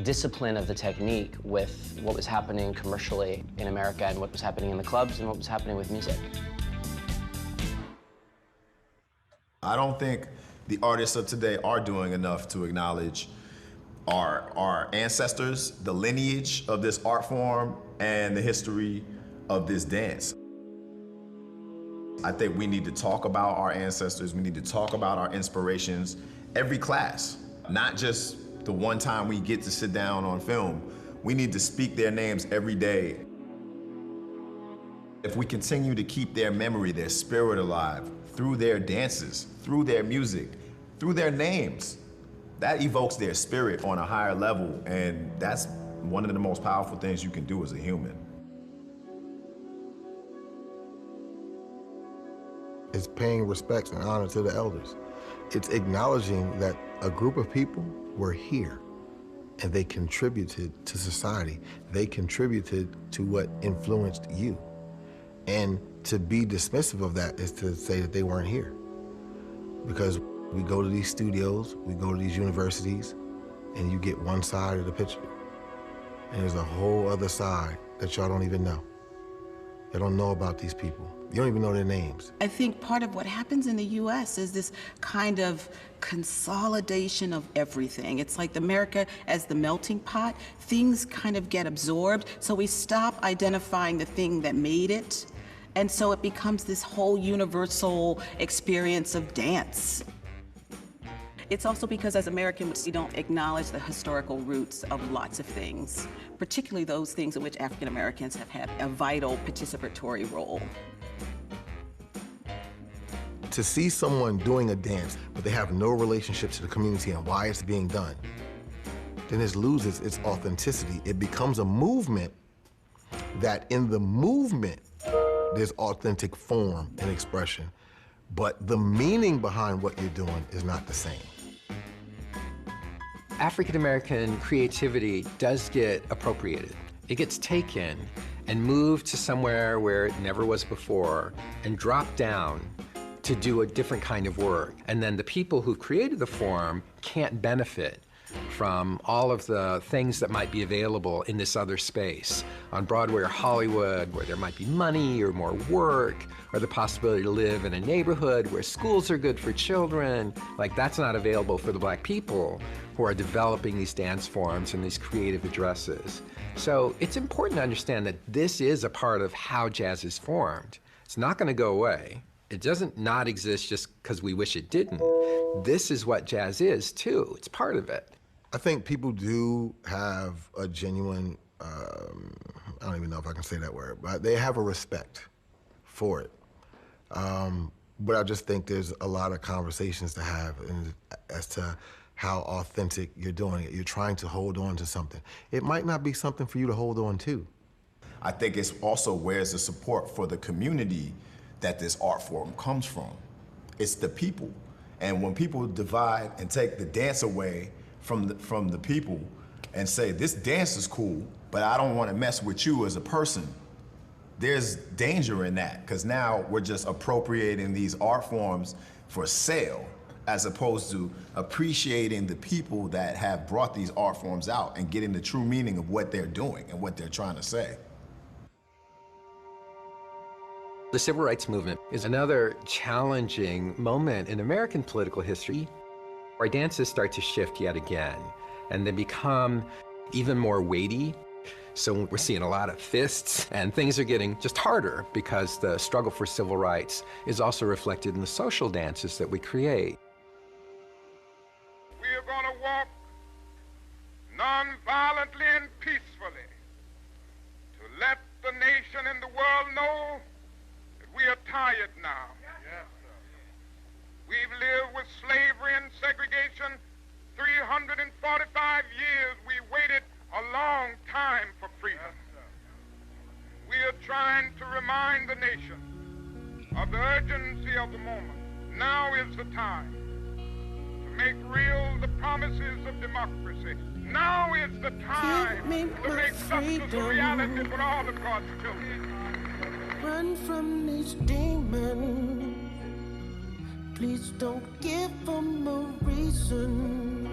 discipline of the technique with what was happening commercially in America and what was happening in the clubs and what was happening with music. I don't think the artists of today are doing enough to acknowledge our ancestors, the lineage of this art form, and the history of this dance. I think we need to talk about our ancestors. We need to talk about our inspirations every class, not just the one time we get to sit down on film. We need to speak their names every day. If we continue to keep their memory, their spirit alive through their dances, through their music, through their names, that evokes their spirit on a higher level, and that's one of the most powerful things you can do as a human. It's paying respect and honor to the elders. It's acknowledging that a group of people were here and they contributed to society. They contributed to what influenced you. And to be dismissive of that is to say that they weren't here. Because we go to these studios, we go to these universities, and you get one side of the picture. And there's a whole other side that y'all don't even know. Y'all don't know about these people. You don't even know their names. I think part of what happens in the US is this kind of consolidation of everything. It's like America as the melting pot. Things kind of get absorbed, so we stop identifying the thing that made it. And so it becomes this whole universal experience of dance. It's also because as Americans, we don't acknowledge the historical roots of lots of things, particularly those things in which African Americans have had a vital participatory role. To see someone doing a dance, but they have no relationship to the community and why it's being done, then it loses its authenticity. It becomes a movement that in the movement, there's authentic form and expression, but the meaning behind what you're doing is not the same. African-American creativity does get appropriated. It gets taken and moved to somewhere where it never was before and dropped down to do a different kind of work. And then the people who created the form can't benefit from all of the things that might be available in this other space. On Broadway or Hollywood, where there might be money or more work, or the possibility to live in a neighborhood where schools are good for children. Like, that's not available for the Black people who are developing these dance forms and these creative addresses. So it's important to understand that this is a part of how jazz is formed. It's not going to go away. It doesn't not exist just because we wish it didn't. This is what jazz is, too. It's part of it. I think people do have a genuine, I don't even know if I can say that word, but they have a respect for it. But I just think there's a lot of conversations to have as to how authentic you're doing it. You're trying to hold on to something. It might not be something for you to hold on to. I think it's also where's the support for the community that this art form comes from. It's the people. And when people divide and take the dance away from the people, and say, this dance is cool, but I don't want to mess with you as a person, there's danger in that, because now we're just appropriating these art forms for sale, as opposed to appreciating the people that have brought these art forms out and getting the true meaning of what they're doing and what they're trying to say. The civil rights movement is another challenging moment in American political history. Our dances start to shift yet again, and they become even more weighty. So we're seeing a lot of fists, and things are getting just harder because the struggle for civil rights is also reflected in the social dances that we create. We are going to walk non-violently and peacefully to let the nation and the world know that we are tired now. We've lived with slavery and segregation 345 years. We waited a long time for freedom. We are trying to remind the nation of the urgency of the moment. Now is the time to make real the promises of democracy. Now is the time to make justice a reality for all of God's children. Run from these demons. Please don't give them a reason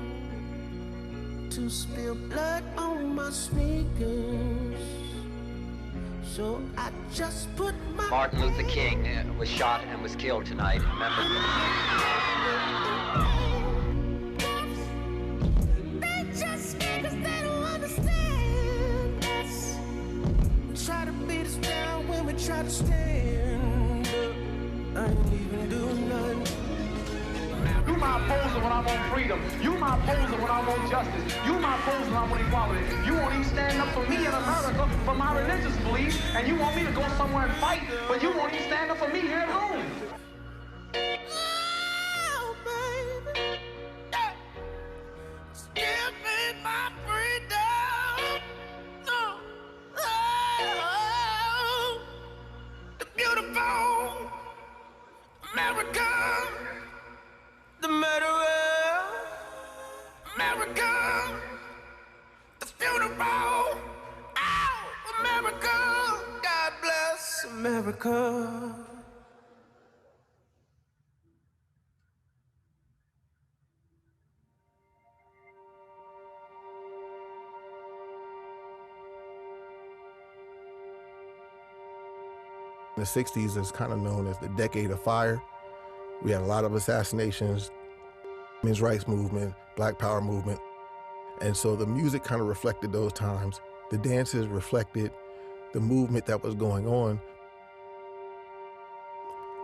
to spill blood on my sneakers. So I just put my... Martin Luther King was shot and was killed tonight. Remember? They just because they don't understand us. Try to beat us down when we try to stand up. I ain't even doing nothing. You my opposer when I want freedom. You my opposer when I want justice. You my opposer when I want equality. You won't even stand up for me in America for my religious beliefs, and you want me to go somewhere and fight, but you won't even stand up for me here at home. Oh, baby. Just give me my freedom. Oh, oh, the beautiful America. The murderer, America, the funeral, oh, America, God bless America. The 60s is kind of known as the decade of fire. We had a lot of assassinations, men's rights movement, Black Power movement. And so the music kind of reflected those times. The dances reflected the movement that was going on.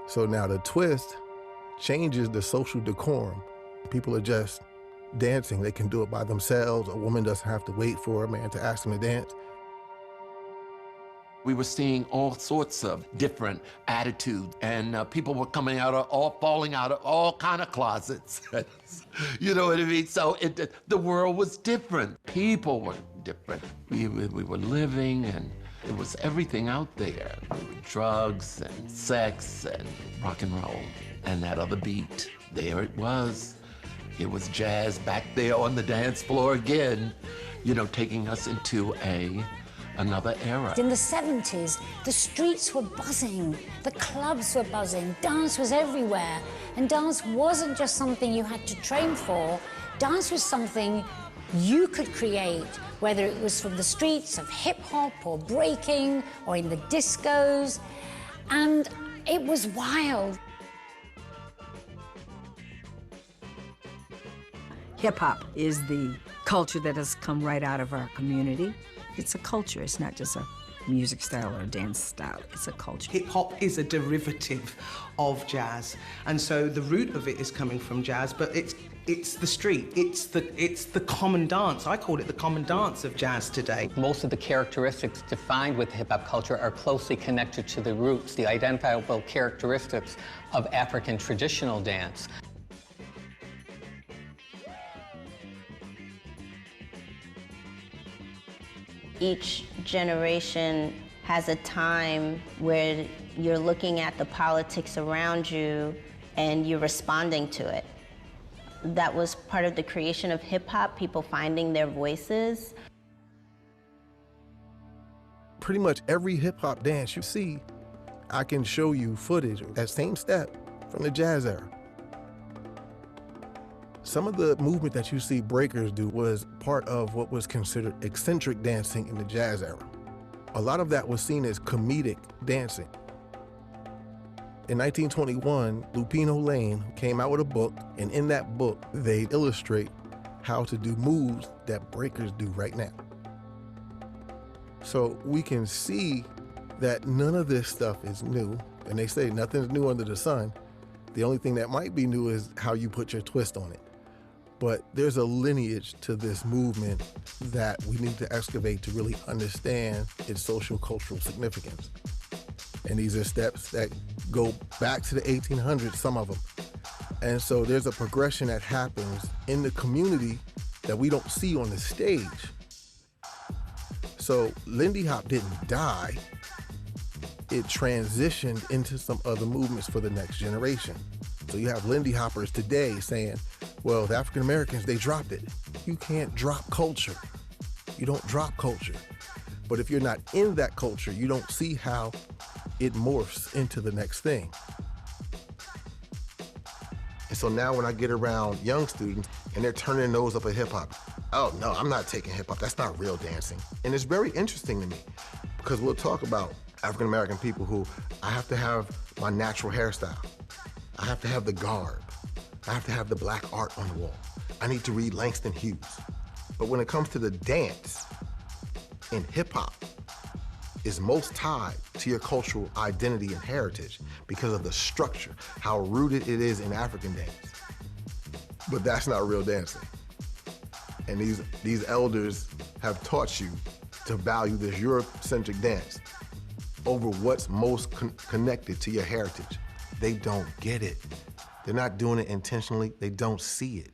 So now the twist changes the social decorum. People are just dancing. They can do it by themselves. A woman doesn't have to wait for a man to ask them to dance. We were seeing all sorts of different attitudes, and people were falling out of all kind of closets. You know what I mean? So the world was different. People were different. We were living, and it was everything out there. Drugs and sex and rock and roll. And that other beat, there it was. It was jazz back there on the dance floor again, you know, taking us into another era. In the 70s, the streets were buzzing, the clubs were buzzing, dance was everywhere. And dance wasn't just something you had to train for. Dance was something you could create, whether it was from the streets of hip-hop or breaking or in the discos. And it was wild. Hip-hop is the culture that has come right out of our community. It's a culture, it's not just a music style or a dance style, it's a culture. Hip-hop is a derivative of jazz, and so the root of it is coming from jazz, but it's the street, it's the common dance. I call it the common dance of jazz today. Most of the characteristics defined with hip-hop culture are closely connected to the roots, the identifiable characteristics of African traditional dance. Each generation has a time where you're looking at the politics around you and you're responding to it. That was part of the creation of hip hop, people finding their voices. Pretty much every hip hop dance you see, I can show you footage of that same step from the jazz era. Some of the movement that you see breakers do was part of what was considered eccentric dancing in the jazz era. A lot of that was seen as comedic dancing. In 1921, Lupino Lane came out with a book, and in that book, they illustrate how to do moves that breakers do right now. So we can see that none of this stuff is new, and they say nothing's new under the sun. The only thing that might be new is how you put your twist on it. But there's a lineage to this movement that we need to excavate to really understand its social cultural significance. And these are steps that go back to the 1800s, some of them. And so there's a progression that happens in the community that we don't see on the stage. So Lindy Hop didn't die. It transitioned into some other movements for the next generation. So you have Lindy Hoppers today saying, well, the African Americans, they dropped it. You can't drop culture. You don't drop culture. But if you're not in that culture, you don't see how it morphs into the next thing. And so now when I get around young students and they're turning their nose up at hip hop, oh no, I'm not taking hip hop, that's not real dancing. And it's very interesting to me because we'll talk about African American people who, I have to have my natural hairstyle. I have to have the garb. I have to have the black art on the wall. I need to read Langston Hughes. But when it comes to the dance in hip hop, is most tied to your cultural identity and heritage because of the structure, how rooted it is in African dance. But that's not real dancing. And these elders have taught you to value this Eurocentric dance over what's most connected to your heritage. They don't get it. They're not doing it intentionally. They don't see it.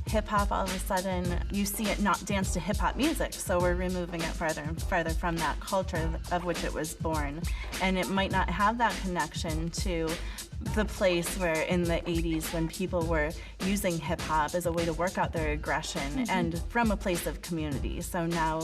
Hip-hop, all of a sudden, you see it not dance to hip-hop music, so we're removing it further and further from that culture of which it was born. And it might not have that connection to the place where in the 80s when people were using hip-hop as a way to work out their aggression and from a place of community. So now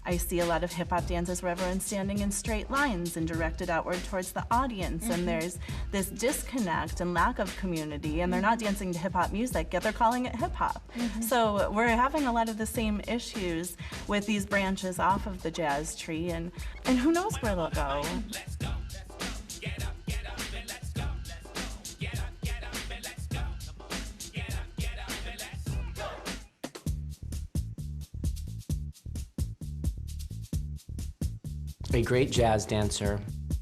I see a lot of hip-hop dances where everyone's standing in straight lines and directed outward towards the audience, and there's this disconnect and lack of community, and they're not dancing to hip-hop music, yet they're calling it hip-hop. So we're having a lot of the same issues with these branches off of the jazz tree, and who knows where they'll go. A great jazz dancer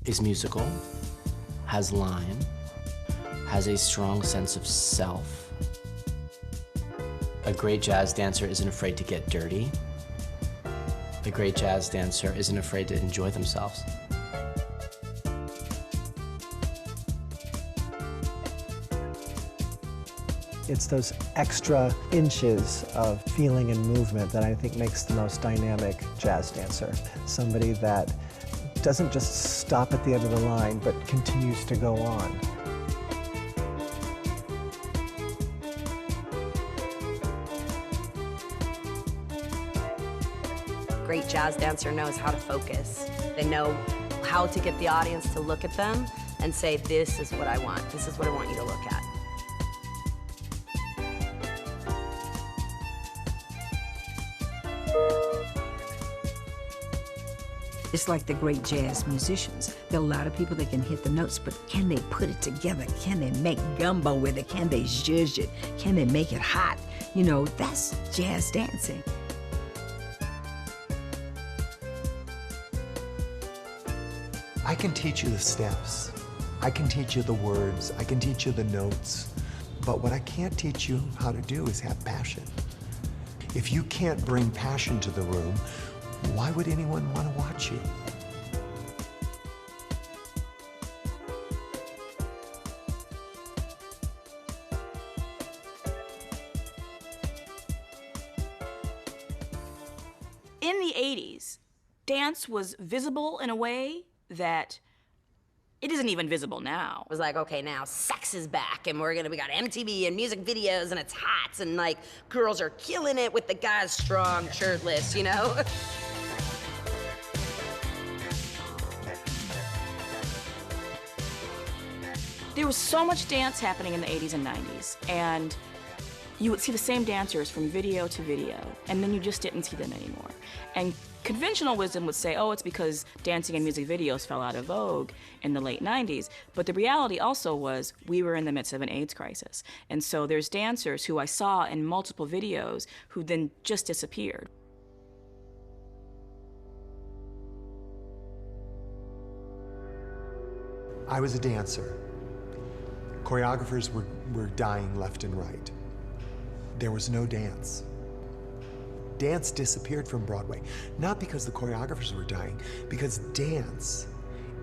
is musical, has line, has a strong sense of self. A great jazz dancer isn't afraid to get dirty. A great jazz dancer isn't afraid to enjoy themselves. It's those extra inches of feeling and movement that I think makes the most dynamic jazz dancer. Somebody that doesn't just stop at the end of the line, but continues to go on. Great jazz dancer knows how to focus. They know how to get the audience to look at them and say, this is what I want. This is what I want you to look at. It's like the great jazz musicians. There are a lot of people that can hit the notes, but can they put it together? Can they make gumbo with it? Can they zhuzh it? Can they make it hot? You know, that's jazz dancing. I can teach you the steps. I can teach you the words. I can teach you the notes. But what I can't teach you how to do is have passion. If you can't bring passion to the room, why would anyone want to watch you? In the 80s, dance was visible in a way that It isn't even visible now. It was like, okay, now sex is back, and we got MTV and music videos, and it's hot, and like girls are killing it with the guys strong, shirtless, you know? There was so much dance happening in the 80s and 90s, and you would see the same dancers from video to video, and then you just didn't see them anymore. And conventional wisdom would say, oh, it's because dancing and music videos fell out of vogue in the late 90s. But the reality also was we were in the midst of an AIDS crisis. And so there's dancers who I saw in multiple videos who then just disappeared. I was a dancer. Choreographers were dying left and right. There was no dance. Dance disappeared from Broadway, not because the choreographers were dying, because dance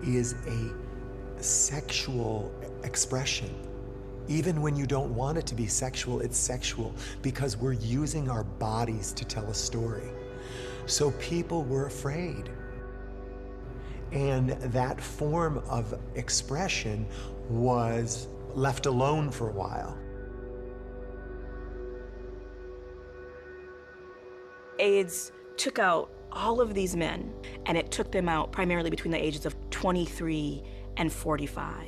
is a sexual expression. Even when you don't want it to be sexual, it's sexual because we're using our bodies to tell a story. So people were afraid. And that form of expression was left alone for a while. AIDS took out all of these men, and it took them out primarily between the ages of 23 and 45.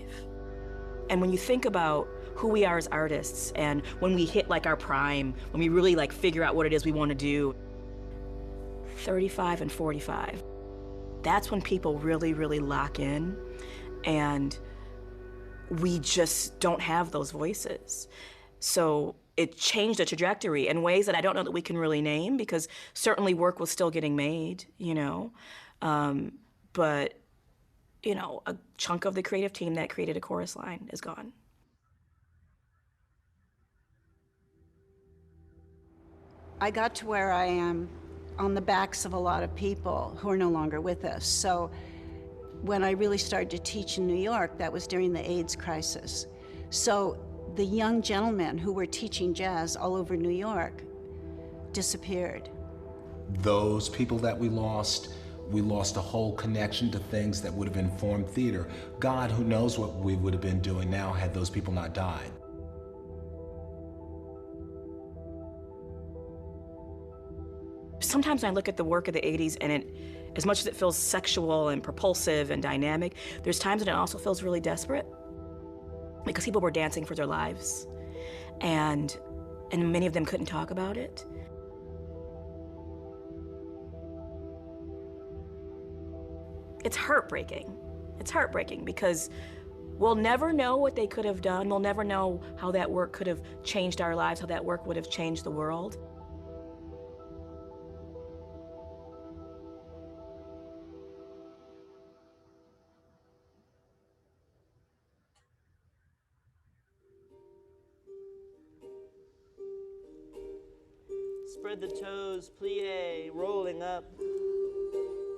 And when you think about who we are as artists, and when we hit like our prime, when we really like figure out what it is we want to do, 35 and 45, that's when people really, really lock in, and we just don't have those voices. So it changed the trajectory in ways that I don't know that we can really name, because certainly work was still getting made, you know. But, you know, a chunk of the creative team that created a chorus line is gone. I got to where I am on the backs of a lot of people who are no longer with us. So when I really started to teach in New York, that was during the AIDS crisis. So the young gentlemen who were teaching jazz all over New York disappeared. Those people that we lost a whole connection to things that would have informed theater. God, who knows what we would have been doing now had those people not died. Sometimes I look at the work of the 80s, and it, as much as it feels sexual and propulsive and dynamic, there's times when it also feels really desperate, because people were dancing for their lives, and many of them couldn't talk about it. It's heartbreaking. It's heartbreaking because we'll never know what they could have done. We'll never know how that work could have changed our lives, how that work would have changed the world. Spread the toes, plie, rolling up.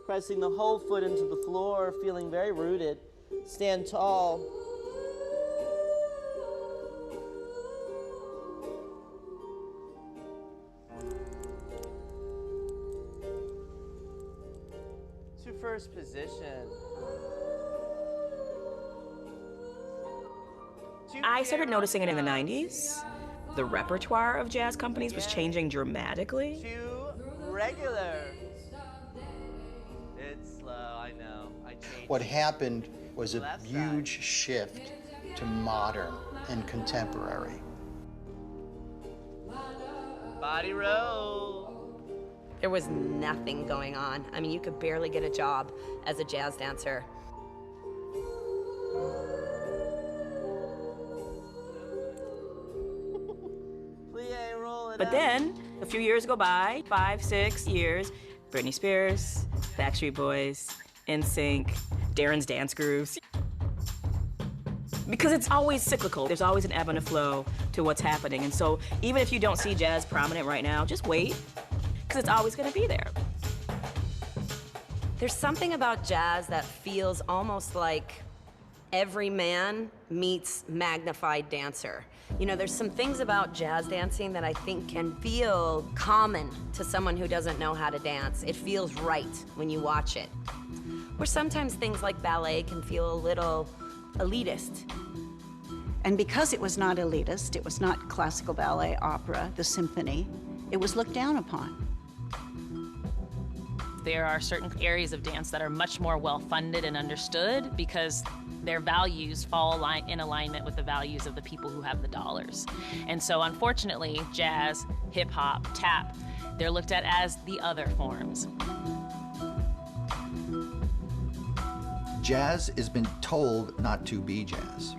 Pressing the whole foot into the floor, feeling very rooted. Stand tall. To first position. I started noticing it in the 90s. The repertoire of jazz companies was changing dramatically. To regular. It's slow, I know. I changed. What happened was a huge shift to modern and contemporary. Body roll. There was nothing going on. I mean, you could barely get a job as a jazz dancer. But then, a few years go by, 5, 6 years, Britney Spears, Backstreet Boys, NSYNC, Darren's Dance Grooves. Because it's always cyclical. There's always an ebb and a flow to what's happening. And so even if you don't see jazz prominent right now, just wait, because it's always going to be there. There's something about jazz that feels almost like every man meets magnified dancer. You know, there's some things about jazz dancing that I think can feel common to someone who doesn't know how to dance. It feels right when you watch it. Where sometimes things like ballet can feel a little elitist. And because it was not elitist, it was not classical ballet, opera, the symphony, it was looked down upon. There are certain areas of dance that are much more well-funded and understood because their values fall in alignment with the values of the people who have the dollars. And so unfortunately, jazz, hip hop, tap, they're looked at as the other forms. Jazz has been told not to be jazz.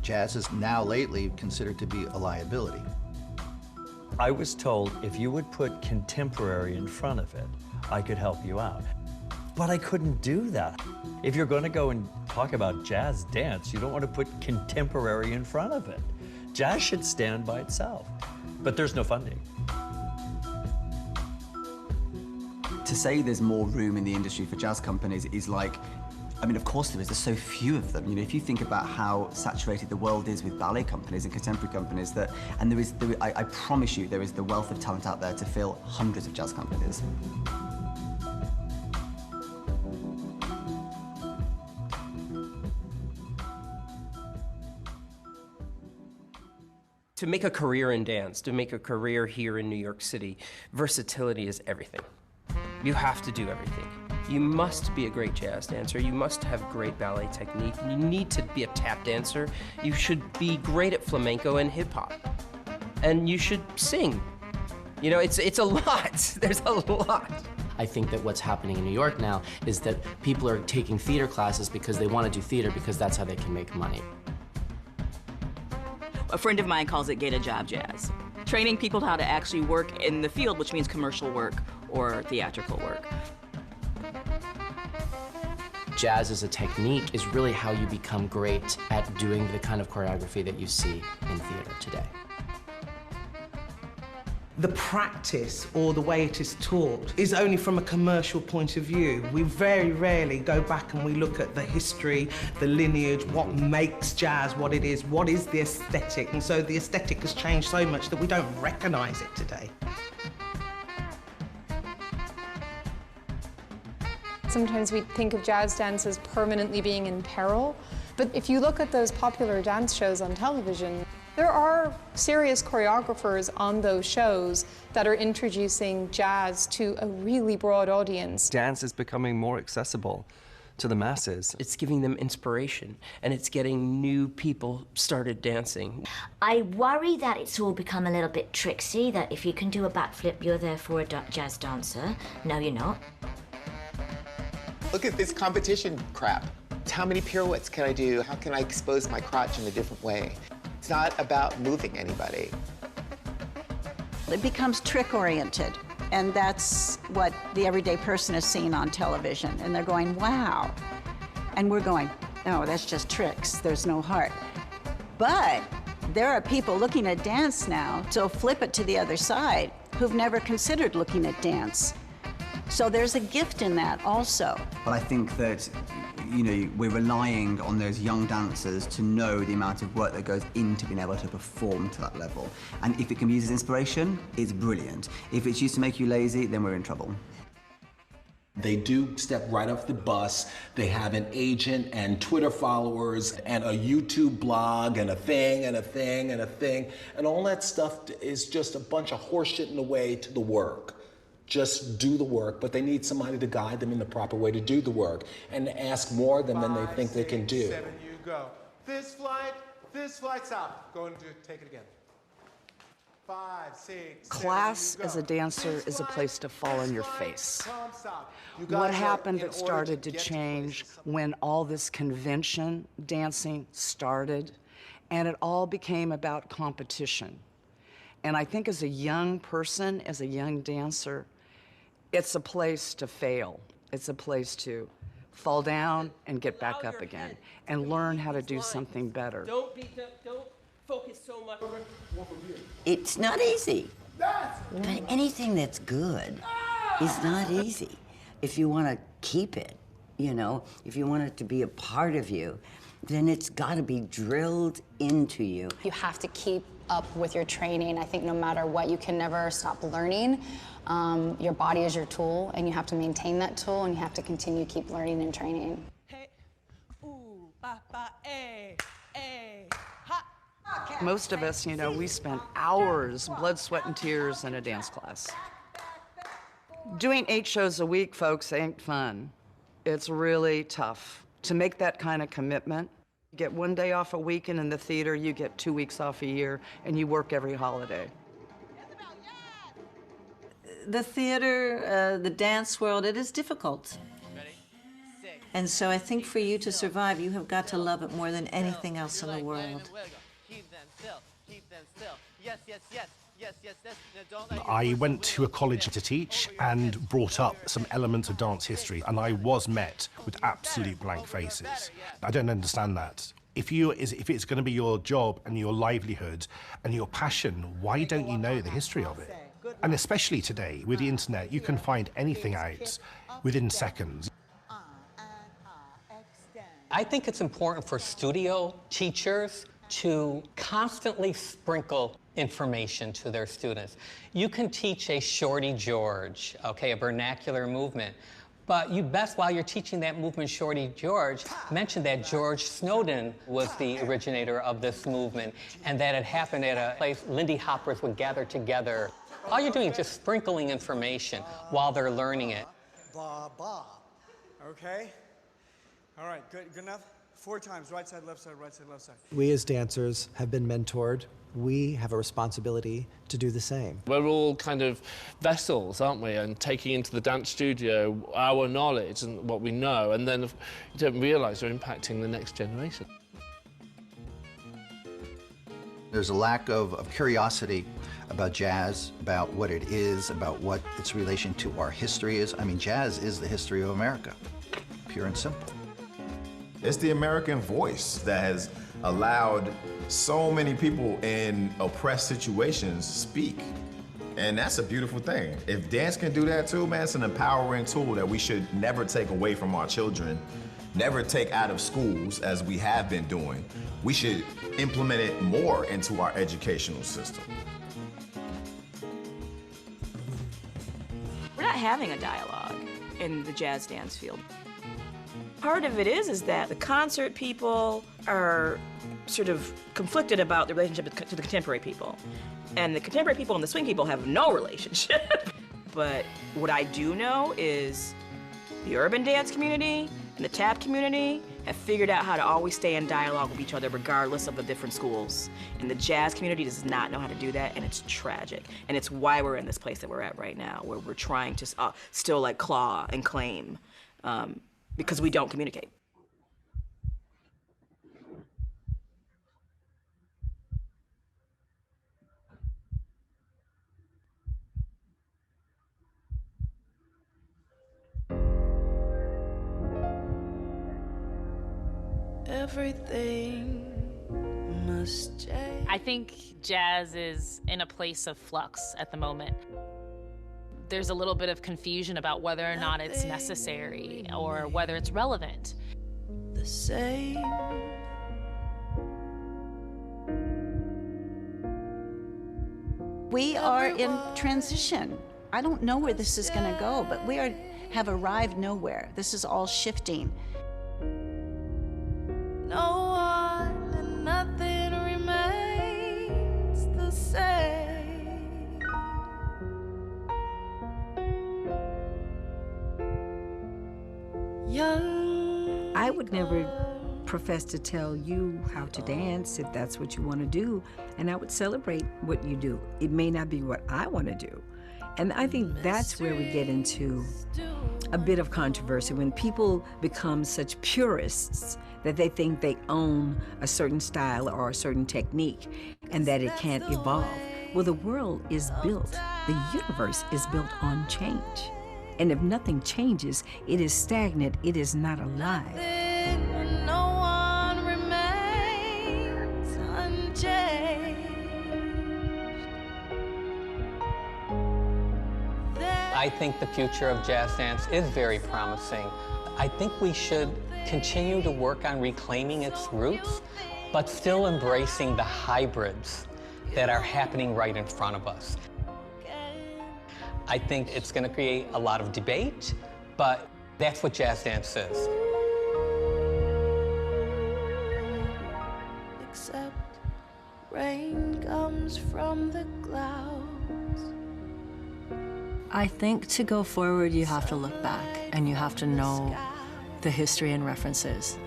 Jazz is now lately considered to be a liability. I was told if you would put contemporary in front of it, I could help you out. But I couldn't do that. If you're going to go and talk about jazz dance, you don't want to put contemporary in front of it. Jazz should stand by itself. But there's no funding. To say there's more room in the industry for jazz companies is like, I mean, of course there is. There's so few of them. You know, if you think about how saturated the world is with ballet companies and contemporary companies, I promise you, there is the wealth of talent out there to fill hundreds of jazz companies. To make a career in dance, to make a career here in New York City, versatility is everything. You have to do everything. You must be a great jazz dancer. You must have great ballet technique. You need to be a tap dancer. You should be great at flamenco and hip hop. And you should sing. You know, it's a lot. There's a lot. I think that what's happening in New York now is that people are taking theater classes because they want to do theater because that's how they can make money. A friend of mine calls it get-a-job jazz. Training people how to actually work in the field, which means commercial work or theatrical work. Jazz as a technique is really how you become great at doing the kind of choreography that you see in theater today. The practice or the way it is taught is only from a commercial point of view. We very rarely go back and we look at the history, the lineage, what makes jazz what it is, what is the aesthetic. And so the aesthetic has changed so much that we don't recognize it today. Sometimes we think of jazz dance as permanently being in peril, but if you look at those popular dance shows on television, there are serious choreographers on those shows that are introducing jazz to a really broad audience. Dance is becoming more accessible to the masses. It's giving them inspiration, and it's getting new people started dancing. I worry that it's all become a little bit tricksy, that if you can do a backflip, you're therefore a jazz dancer. No, you're not. Look at this competition crap. How many pirouettes can I do? How can I expose my crotch in a different way? It's not about moving anybody. It becomes trick-oriented, and that's what the everyday person is seeing on television, and they're going, wow. And we're going, oh, that's just tricks, there's no heart. But there are people looking at dance now, so flip it to the other side, who've never considered looking at dance. So there's a gift in that also. But I think that, you know, we're relying on those young dancers to know the amount of work that goes into being able to perform to that level. And if it can be used as inspiration, it's brilliant. If it's used to make you lazy, then we're in trouble. They do step right off the bus. They have an agent and Twitter followers and a YouTube blog and a thing and a thing and a thing. And all that stuff is just a bunch of horseshit in the way to the work. Just do the work, but they need somebody to guide them in the proper way to do the work and ask more than they think they can do. 7, you go. This flight's out. Go and take it again. 5, 6, Class as a dancer is a place to fall on your face. What happened that started to change when all this convention dancing started, and it all became about competition. And I think as a young person, as a young dancer, it's a place to fail. It's a place to fall down and get back up again and learn how to do something better. Don't focus so much. It's not easy. But anything that's good is not easy. If you want to keep it, you know, if you want it to be a part of you, then it's got to be drilled into you. You have to keep up with your training. I think no matter what, you can never stop learning. Your body is your tool, and you have to maintain that tool, and you have to continue to keep learning and training. Hey, ooh, ba, ba, eh. Most of us, we spent hours, blood, sweat, and tears in a dance class. Doing 8 shows a week, folks, ain't fun. It's really tough. To make that kind of commitment, you get 1 day off a week, and in the theater, you get 2 weeks off a year, and you work every holiday. The theater, the dance world, it is difficult. And so I think for you to survive, you have got to love it more than anything else in the world. I went to a college to teach and brought up some elements of dance history, and I was met with absolute blank faces. I don't understand that. If it's going to be your job and your livelihood and your passion, why don't you know the history of it? And especially today, with the internet, you can find anything out within seconds. I think it's important for studio teachers to constantly sprinkle information to their students. You can teach a Shorty George, okay, a vernacular movement, but you best, while you're teaching that movement, Shorty George, mention that George Snowden was the originator of this movement and that it happened at a place Lindy Hoppers would gather together. All you're doing is just sprinkling information while they're learning it. Ba, ba. Okay? All right, good enough? 4 times, right side, left side, right side, left side. We as dancers have been mentored. We have a responsibility to do the same. We're all kind of vessels, aren't we? And taking into the dance studio our knowledge and what we know, and then you don't realise you're impacting the next generation. There's a lack of curiosity about jazz, about what it is, about what its relation to our history is. I mean, jazz is the history of America, pure and simple. It's the American voice that has allowed so many people in oppressed situations speak. And that's a beautiful thing. If dance can do that too, man, it's an empowering tool that we should never take away from our children, never take out of schools as we have been doing. We should implement it more into our educational system. We're not having a dialogue in the jazz dance field. Part of it is that the concert people are sort of conflicted about the relationship to the contemporary people. And the contemporary people and the swing people have no relationship. But what I do know is the urban dance community and the tap community have figured out how to always stay in dialogue with each other regardless of the different schools. And the jazz community does not know how to do that, and it's tragic. And it's why we're in this place that we're at right now, where we're trying to still like claw and claim because we don't communicate. Everything must change. I think jazz is in a place of flux at the moment. There's a little bit of confusion about whether or not it's necessary or whether it's relevant. The same. We are in transition. I don't know where this is going to go, but we have arrived nowhere. This is all shifting. No one and nothing remains the same. Young. I would never profess to tell you how to dance if that's what you want to do, and I would celebrate what you do. It may not be what I want to do. And I think that's where we get into a bit of controversy, when people become such purists that they think they own a certain style or a certain technique and that it can't evolve. Well, the world is built, the universe is built on change. And if nothing changes, it is stagnant, it is not alive. No one remains unchanged. I think the future of jazz dance is very promising. I think we should continue to work on reclaiming its roots, but still embracing the hybrids that are happening right in front of us. I think it's going to create a lot of debate, but that's what jazz dance is. Except rain comes from the clouds. I think to go forward, you have to look back and you have to know the history and references.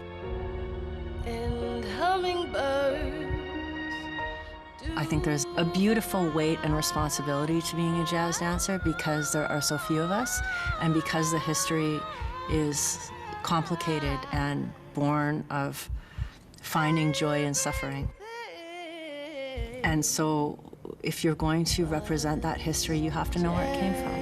And hummingbirds. I think there's a beautiful weight and responsibility to being a jazz dancer because there are so few of us and because the history is complicated and born of finding joy in suffering. And so if you're going to represent that history, you have to know where it came from.